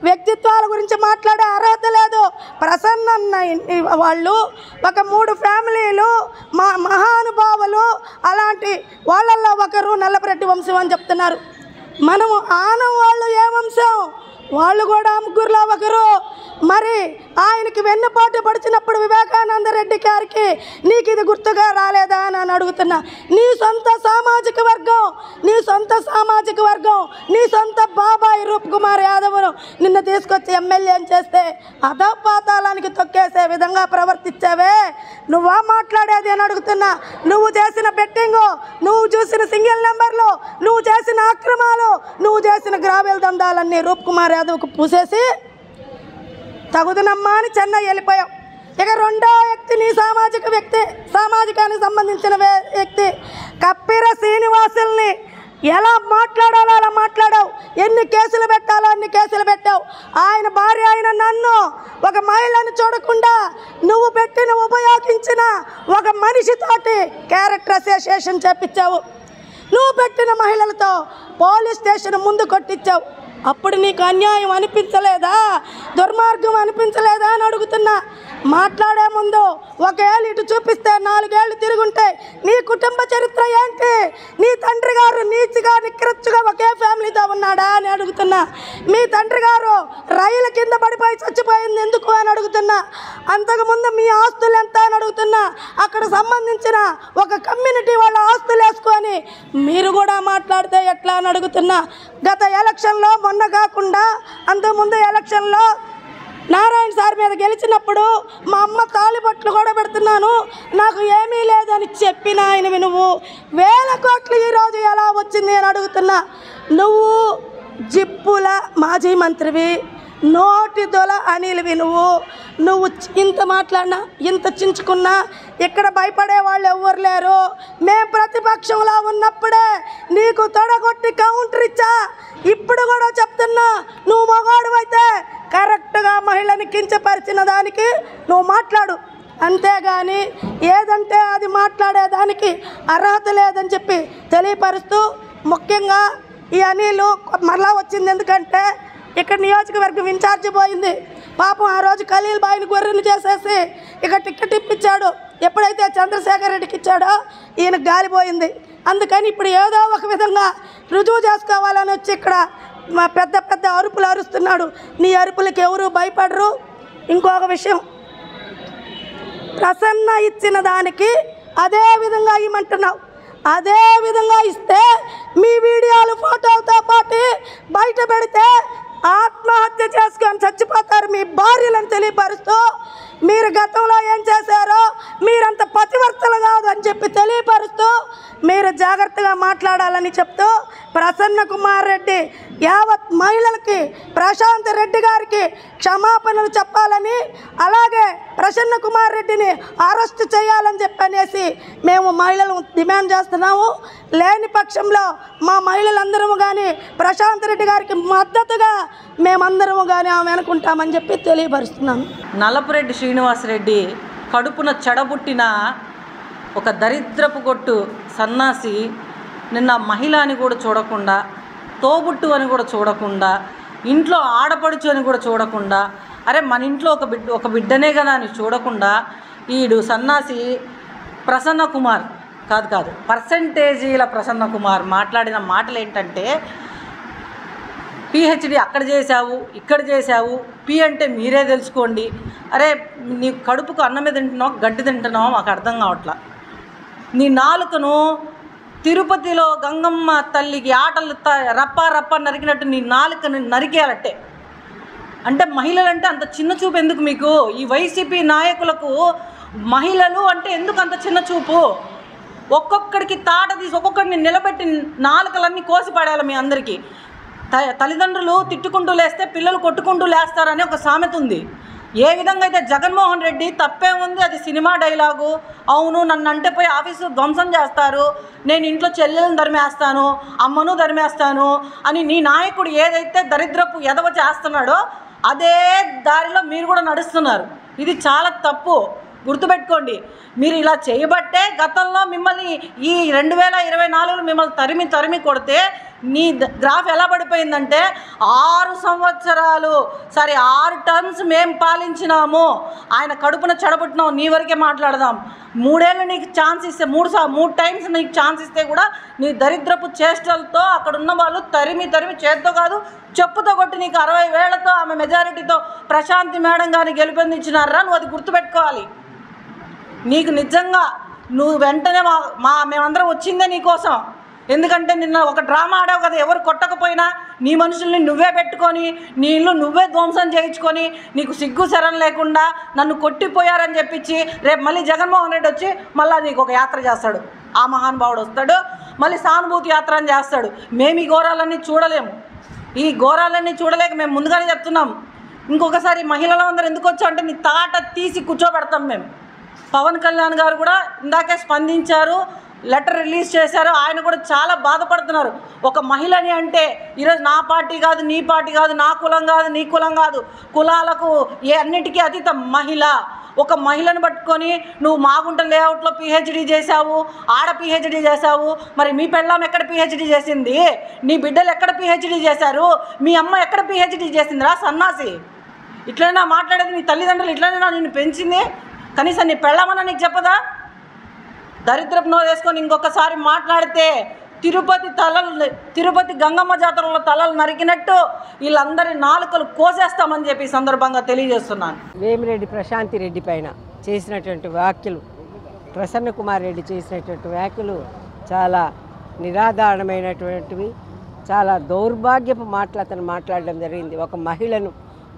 వ్యక్తిత్వాల గురించి మాట్లాడే అర్హత లేదు. ప్రసన్న వాళ్ళు ఒక 3 ఫ్యామిలీలు మహానుభావులు, అలాంటి వాళ్ళల్లో ఒకరు నల్లపురెడ్డి వంశం అని చెప్తున్నారు. మనము ఆనం వాళ్ళు ఏ వంశం? వాళ్ళు కూడా ముగ్గురులో ఒకరు. మరి ఆయనకి వెన్నుపాటు పడిచినప్పుడు వివేకానంద రెడ్డి గారికి నీకు ఇది గుర్తుగా రాలేదా అని అడుగుతున్నా. నీ సొంత సామాజిక వర్గం నీ సొంత బాబాయ్ రూప్ కుమార్ యాదవ్ను నిన్ను తీసుకొచ్చి ఎమ్మెల్యేని చేస్తే అధపాతాళానికి తొక్కేసే విధంగా ప్రవర్తించావే, నువ్వా మాట్లాడేది అని అడుగుతున్నా. నువ్వు చేసిన బెట్టింగు, నువ్వు చూసిన సింగిల్ నెంబర్లు, నువ్వు చేసిన అక్రమాలు, నువ్వు చేసిన గ్రావెల్ దందాలన్నీ రూప్ కుమార్ యాదవ్కు పూసేసి తగుదునమ్మా అని చెన్నై వెళ్ళిపోయావు. ఇక రెండో వ్యక్తి నీ సామాజికానికి సంబంధించిన వ్యక్తి కప్పిర శ్రీనివాసుల్ని ఎలా మాట్లాడాలో అలా మాట్లాడావు, ఎన్ని కేసులు పెట్టాలో అన్ని కేసులు పెట్టావు. ఆయన భార్య అయిన నన్ను ఒక మహిళను చూడకుండా నువ్వు ఉపయోగించిన ఒక మనిషితోటి క్యారెక్టర్ అసోసియేషన్ చేపించావు. నువ్వు పెట్టిన మహిళలతో పోలీస్ స్టేషన్ ముందు కొట్టించావు. అప్పుడు నీకు అన్యాయం అనిపించలేదా, దుర్మార్గం అనిపించలేదా అని అడుగుతున్నా. మాట్లాడే ముందు 1 ఏళ్ళు ఇటు చూపిస్తే 4 ఏళ్ళు తిరుగుంటాయి. నీ కుటుంబ చరిత్ర ఏంటి? నీ తండ్రి గారు నీచిగా నిక్కరచ్చుగా ఒకే ఫ్యామిలీతో ఉన్నాడా అని అడుగుతున్నా. మీ తండ్రి గారు రైలు కింద పడిపోయి చచ్చిపోయింది ఎందుకు అని అడుగుతున్నా. అంతకుముందు మీ ఆస్తులు ఎంత అని అడుగుతున్నా. అక్కడ సంబంధించిన ఒక కమ్యూనిటీ వాళ్ళ ఆస్తులు వేసుకొని మీరు కూడా మాట్లాడితే ఎట్లా అని అడుగుతున్నా. గత ఎలక్షన్లో మొన్న కాకుండా అంతకుముందు ఎలక్షన్లో నారాయణ సార్ మీద గెలిచినప్పుడు మా అమ్మ తాళిబొట్లు కూడా పెడుతున్నాను, నాకు ఏమీ లేదని చెప్పిన ఆయనవి నువ్వు 1000 కోట్లు ఈరోజు ఎలా వచ్చింది అని అడుగుతున్నా. నువ్వు జిప్పుల మాజీ మంత్రివి, నోటి దొల అనిల్వి. నువ్వు ఇంత మాట్లాడినా ఇంత చించుకున్నా ఇక్కడ భయపడే వాళ్ళు ఎవ్వరు లేరు. మేము ప్రతిపక్షంలో ఉన్నప్పుడే నీకు తొడగొట్టి కౌంటర్ ఇచ్చా. ఇప్పుడు కూడా చెప్తున్నా, నువ్వు మగాడు అయితే కరెక్ట్గా మహిళని కించపరిచిన దానికి నువ్వు మాట్లాడు, అంతేగాని ఏదంటే అది మాట్లాడేదానికి అర్హత లేదని చెప్పి తెలియపరుస్తూ, ముఖ్యంగా ఈ అనిలు మరలా వచ్చింది ఎందుకంటే ఇక్కడ నియోజకవర్గం ఇన్ఛార్జ్ పోయింది. పాపం ఆ రోజు ఖలీల్ బాయ్ని గొర్రెను చేసేసి ఇక టికెట్ ఇప్పించాడు. ఎప్పుడైతే చంద్రశేఖర్ రెడ్డికి ఇచ్చాడో ఈయన గాలిపోయింది. అందుకని ఇప్పుడు ఏదో ఒక విధంగా రుజువు చేసుకోవాలని వచ్చి ఇక్కడ మా పెద్ద అరుపులు అరుస్తున్నాడు. నీ అరుపులకి ఎవరు భయపడరు. ఇంకొక విషయం, ప్రసన్న ఇచ్చిన దానికి అదే విధంగా ఇవ్వమంటున్నావు. అదే విధంగా ఇస్తే మీ వీడియోలు ఫోటోలతో పాటు బయట పెడితే ఆత్మహత్య చేసుకొని చచ్చిపోతారు మీ భార్యలను తెలియపరుస్తూ, మీరు గతంలో ఏం చేశారో మీరంత పతివర్తలు కాదు అని చెప్పి తెలియపరుస్తూ మీరు జాగ్రత్తగా మాట్లాడాలని చెప్తూ ప్రసన్న కుమార్ రెడ్డి యావత్ మహిళలకి ప్రశాంత్ రెడ్డి గారికి క్షమాపణలు చెప్పాలని, అలాగే ప్రసన్న కుమార్ రెడ్డిని అరెస్ట్ చేయాలని చెప్పనేసి మేము మహిళలు డిమాండ్ చేస్తున్నాము. లేని పక్షంలో మా మహిళలందరము కానీ ప్రశాంత్ రెడ్డి గారికి మద్దతుగా మేమందరము కానీ ఆమె అనుకుంటామని చెప్పి తెలియపరుస్తున్నాము. నల్లపురెడ్డి శ్రీనివాసరెడ్డి కడుపున చెడబుట్టిన ఒక దరిద్రపు కొట్టు సన్నాసి నిన్న మహిళ అని కూడా చూడకుండా, తోబుట్టు అని కూడా చూడకుండా, ఇంట్లో ఆడపడుచు అని కూడా చూడకుండా, అరే మన ఇంట్లో ఒక బిడ్డనే కదా అని చూడకుండా ఈడు సన్నాసి ప్రసన్న కుమార్ కాదు పర్సంటేజీల ప్రసన్న కుమార్ మాట్లాడిన మాటలు ఏంటంటే, పిహెచ్డి అక్కడ చేశావు, ఇక్కడ చేశావు, పి అంటే మీరే తెలుసుకోండి. అరే నీ కడుపుకు అన్నమే తింటున్నావు, గడ్డి తింటున్నావు, మాకు అర్థం కావట్లా. నీ నాలుకను తిరుపతిలో గంగమ్మ తల్లికి ఆటలు రప్ప నరికినట్టు నీ నాలుకను నరికేయాలట్టే. అంటే మహిళలంటే అంత చిన్న చూపు ఎందుకు మీకు? ఈ వైసీపీ నాయకులకు మహిళలు అంటే ఎందుకు అంత చిన్న చూపు? ఒక్కొక్కడికి తాట తీసి ఒక్కొక్కడిని నిలబెట్టి నాలుకలన్నీ కోసి పడేయాలి మీ అందరికీ. తల్లిదండ్రులు తిట్టుకుంటూ లేస్తే పిల్లలు కొట్టుకుంటూ లేస్తారని ఒక సామెత ఉంది. ఏ విధంగా అయితే జగన్మోహన్ రెడ్డి తప్పే ఉంది, అది సినిమా డైలాగు. అవును నన్ను అంటే పోయి ఆఫీసు ధ్వంసం చేస్తారు, నేను ఇంట్లో చెల్లెలను ధర్మేస్తాను, అమ్మను ధర్మేస్తాను అని నీ నాయకుడు ఏదైతే దరిద్రపు ఎదవ చేస్తున్నాడో అదే దారిలో మీరు కూడా నడుస్తున్నారు. ఇది చాలా తప్పు, గుర్తుపెట్టుకోండి. మీరు ఇలా చేయబట్టే గతంలో మిమ్మల్ని ఈ 2024లో మిమ్మల్ని తరిమి కొడితే నీ గ్రాఫ్ ఎలా పడిపోయిందంటే 6 సంవత్సరాలు 6 టర్మ్స్ మేము పాలించినాము, ఆయన కడుపున చెడబుట్టినాం, నీ వరకే మాట్లాడదాం. 3 ఏళ్ళు నీకు ఛాన్స్ ఇస్తే 3 టైమ్స్ నీకు ఛాన్స్ ఇస్తే కూడా నీ దరిద్రపు చేష్టలతో అక్కడ ఉన్న వాళ్ళు తరిమి చేత్తో కాదు చెప్పుతో కొట్టి నీకు 60 వేలతో ఆమె మెజారిటీతో ప్రశాంతి మేడం గారిని గెలుపొందించినారా, నువ్వు అది గుర్తుపెట్టుకోవాలి. నీకు నిజంగా నువ్వు వెంటనే మేమందరం వచ్చిందే నీకోసం. ఎందుకంటే నిన్న ఒక డ్రామా ఆడావు కదా, ఎవరు కొట్టకపోయినా నీ మనుషుల్ని నువ్వే పెట్టుకొని నీ ఇల్లు నువ్వే ధ్వంసం చేయించుకొని నీకు సిగ్గు శరం లేకుండా నన్ను కొట్టిపోయారని చెప్పించి రేపు మళ్ళీ జగన్మోహన్ రెడ్డి వచ్చి మళ్ళీ నీకు ఒక యాత్ర చేస్తాడు. ఆ మహానుభావుడు వస్తాడు, మళ్ళీ సానుభూతి యాత్ర అని చేస్తాడు. మేము ఈ ఘోరాలన్నీ చూడలేము. ఈ ఘోరాలన్నీ చూడలేక మేము ముందుగానే చెప్తున్నాం. ఇంకొకసారి మహిళలు అందరూ ఎందుకు వచ్చావు అంటే నీ తాట తీసి కూర్చోబెడతాం మేము. పవన్ కళ్యాణ్ గారు కూడా ఇందాకే స్పందించారు, లెటర్ రిలీజ్ చేశారు. ఆయన కూడా చాలా బాధపడుతున్నారు. ఒక మహిళని అంటే ఈరోజు నా పార్టీ కాదు, నీ పార్టీ కాదు, నా కులం కాదు, నీ కులం కాదు, కులాలకు అన్నిటికీ అతీత మహిళ. ఒక మహిళను పట్టుకొని నువ్వు మాగుంట లేఅవుట్లో పిహెచ్డీ చేశావు, ఆడ పిహెచ్డీ చేశావు, మరి మీ పెళ్ళాం ఎక్కడ పిహెచ్డీ చేసింది, నీ బిడ్డలు ఎక్కడ పిహెచ్డీ చేశారు, మీ అమ్మ ఎక్కడ పిహెచ్డీ చేసిందిరా సన్నాసి. ఇట్లైనా మాట్లాడేది, నీ తల్లిదండ్రులు ఇట్లైనా నిన్ను పెంచింది, కనీసం నీ పెళ్ళామన్నా నీకు చెప్పదా? దరిద్రపు నోరు వేసుకొని ఇంకొకసారి మాట్లాడితే తిరుపతి గంగమ్మ జాతరలో తలలు నరికినట్టు వీళ్ళందరి నాలుకలు కోసేస్తామని చెప్పి ఈ సందర్భంగా తెలియజేస్తున్నాను. వేమిరెడ్డి ప్రశాంతి రెడ్డి పైన చేసినటువంటి వ్యాఖ్యలు, ప్రసన్న కుమార్ రెడ్డి చేసినటువంటి వ్యాఖ్యలు చాలా నిరాధారణమైనటువంటివి, చాలా దౌర్భాగ్యపు మాటలు అతను మాట్లాడడం జరిగింది. ఒక మహిళను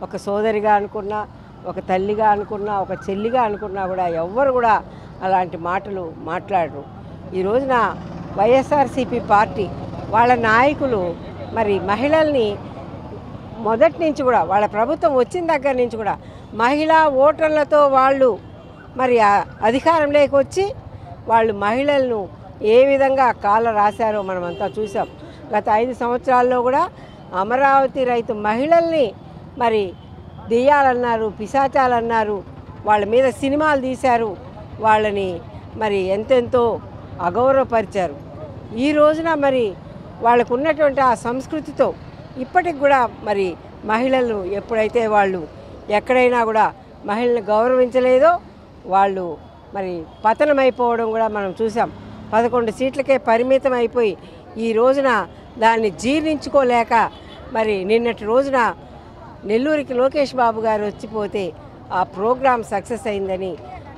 ఒక సోదరిగా అనుకున్నా, ఒక తల్లిగా అనుకున్నా, ఒక చెల్లిగా అనుకున్నా కూడా ఎవ్వరు కూడా అలాంటి మాటలు మాట్లాడరు. ఈ రోజున వైఎస్ఆర్సీపీ పార్టీ వాళ్ళ నాయకులు మరి మహిళల్ని మొదటి నుంచి కూడా, వాళ్ళ ప్రభుత్వం వచ్చిన దగ్గర నుంచి కూడా మహిళా ఓటర్లతో వాళ్ళు మరి అధికారంలోకి వచ్చి వాళ్ళు మహిళలను ఏ విధంగా కాళ్ళ రాశారో మనమంతా చూసాం. గత 5 సంవత్సరాల్లో కూడా అమరావతి రైతు మహిళల్ని మరి దెయ్యాలన్నారు, పిశాచాలన్నారు, వాళ్ళ మీద సినిమాలు తీశారు, వాళ్ళని మరి ఎంతెంతో అగౌరవపరిచారు. ఈ రోజున మరి వాళ్ళకు ఉన్నటువంటి ఆ సంస్కృతితో ఇప్పటికి కూడా మరి మహిళలు ఎప్పుడైతే వాళ్ళు ఎక్కడైనా కూడా మహిళలను గౌరవించలేదో వాళ్ళు మరి పతనమైపోవడం కూడా మనం చూసాం. 11 సీట్లకే పరిమితం అయిపోయి ఈ రోజున దాన్ని జీర్ణించుకోలేక మరి నిన్నటి రోజున నెల్లూరుకి లోకేష్ బాబు గారు వచ్చిపోతే ఆ ప్రోగ్రాం సక్సెస్ అయిందని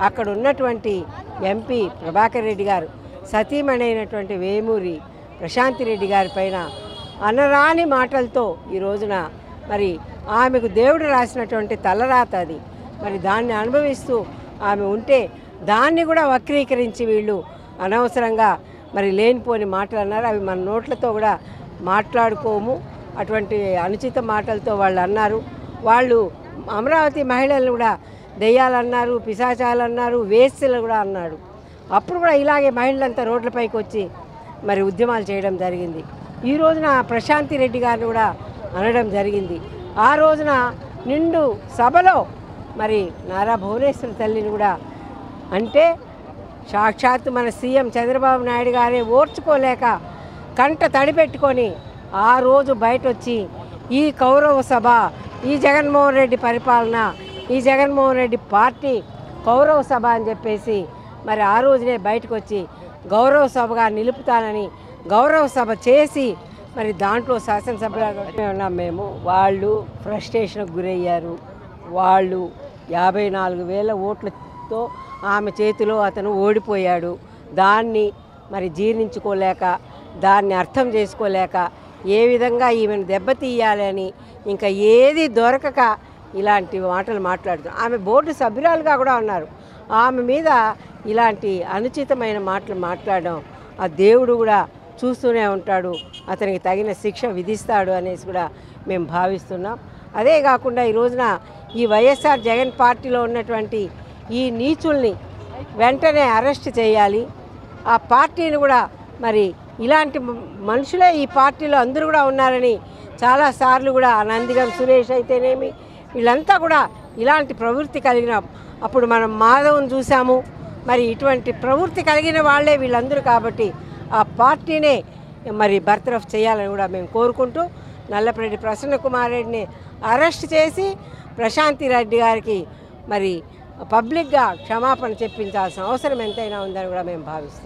అక్కడ ఉన్నటువంటి ఎంపీ ప్రభాకర్ రెడ్డి గారు సతీమణి అయినటువంటి వేమూరి ప్రశాంతి రెడ్డి గారి పైన అనరాని మాటలతో ఈ రోజున మరి ఆమెకు దేవుడు రాసినటువంటి తలరాత అది, మరి దాన్ని అనుభవిస్తూ ఆమె ఉంటే దాన్ని కూడా వక్రీకరించి వీళ్ళు అనవసరంగా మరి లేనిపోని మాటలు అన్నారు. అవి మన నోట్లతో కూడా మాట్లాడుకోము. అటువంటి అనుచిత మాటలతో వాళ్ళు అన్నారు. వాళ్ళు అమరావతి మహిళలను కూడా దెయ్యాలన్నారు, పిశాచాలన్నారు, వేస్యలు కూడా అన్నాడు. అప్పుడు కూడా ఇలాగే మహిళలంతా రోడ్లపైకి వచ్చి మరి ఉద్యమాలు చేయడం జరిగింది. ఈ రోజున ప్రశాంతి రెడ్డి గారిని కూడా అనడం జరిగింది. ఆ రోజున నిండు సభలో మరి నారా భువనేశ్వరి తల్లిని కూడా అంటే సాక్షాత్తు మన సీఎం చంద్రబాబు నాయుడు గారే ఓర్చుకోలేక కంట తడిపెట్టుకొని ఆ రోజు బయట వచ్చి ఈ కౌరవ సభ, ఈ జగన్మోహన్ రెడ్డి పరిపాలన, ఈ జగన్మోహన్ రెడ్డి పార్టీ కౌరవ సభ అని చెప్పేసి మరి ఆ రోజునే బయటకు వచ్చి గౌరవ సభగా నిలుపుతానని గౌరవ సభ చేసి మరి దాంట్లో శాసనసభ్యులుగా ఉన్నాం మేము. వాళ్ళు ఫ్రస్ట్రేషన్కు గురయ్యారు. వాళ్ళు 54,000 ఓట్లతో ఆమె చేతిలో అతను ఓడిపోయాడు. దాన్ని మరి జీర్ణించుకోలేక, దాన్ని అర్థం చేసుకోలేక ఏ విధంగా ఈమెను దెబ్బతీయాలని ఇంకా ఏది దొరకక ఇలాంటి మాటలు మాట్లాడుతున్నారు. ఆమె బోర్డు సభ్యురాలుగా కూడా ఉన్నారు. ఆమె మీద ఇలాంటి అనుచితమైన మాటలు మాట్లాడడం ఆ దేవుడు కూడా చూస్తూనే ఉంటాడు, అతనికి తగిన శిక్ష విధిస్తాడు అనేసి కూడా మేము భావిస్తున్నాం. అదే కాకుండా ఈ రోజున ఈ వైఎస్ఆర్ జగన్ పార్టీలో ఉన్నటువంటి ఈ నీచుల్ని వెంటనే అరెస్ట్ చేయాలి. ఆ పార్టీని కూడా మరి ఇలాంటి మనుషులే ఈ పార్టీలో అందరూ కూడా ఉన్నారని చాలాసార్లు కూడా నందిగం సురేష్ అయితేనేమి వీళ్ళంతా కూడా ఇలాంటి ప్రవృత్తి కలిగిన, అప్పుడు మనం మాధవ్ని చూసాము. మరి ఇటువంటి ప్రవృత్తి కలిగిన వాళ్ళే వీళ్ళందరూ కాబట్టి ఆ పార్టీనే మరి బర్తరఫ్ చేయాలని కూడా మేము కోరుకుంటూ నల్లపరెడ్డి ప్రసన్న కుమార్ రెడ్డిని అరెస్ట్ చేసి ప్రశాంతి రెడ్డి గారికి మరి పబ్లిక్గా క్షమాపణ చెప్పించాల్సిన అవసరం ఎంతైనా ఉందని కూడా మేము భావిస్తాం.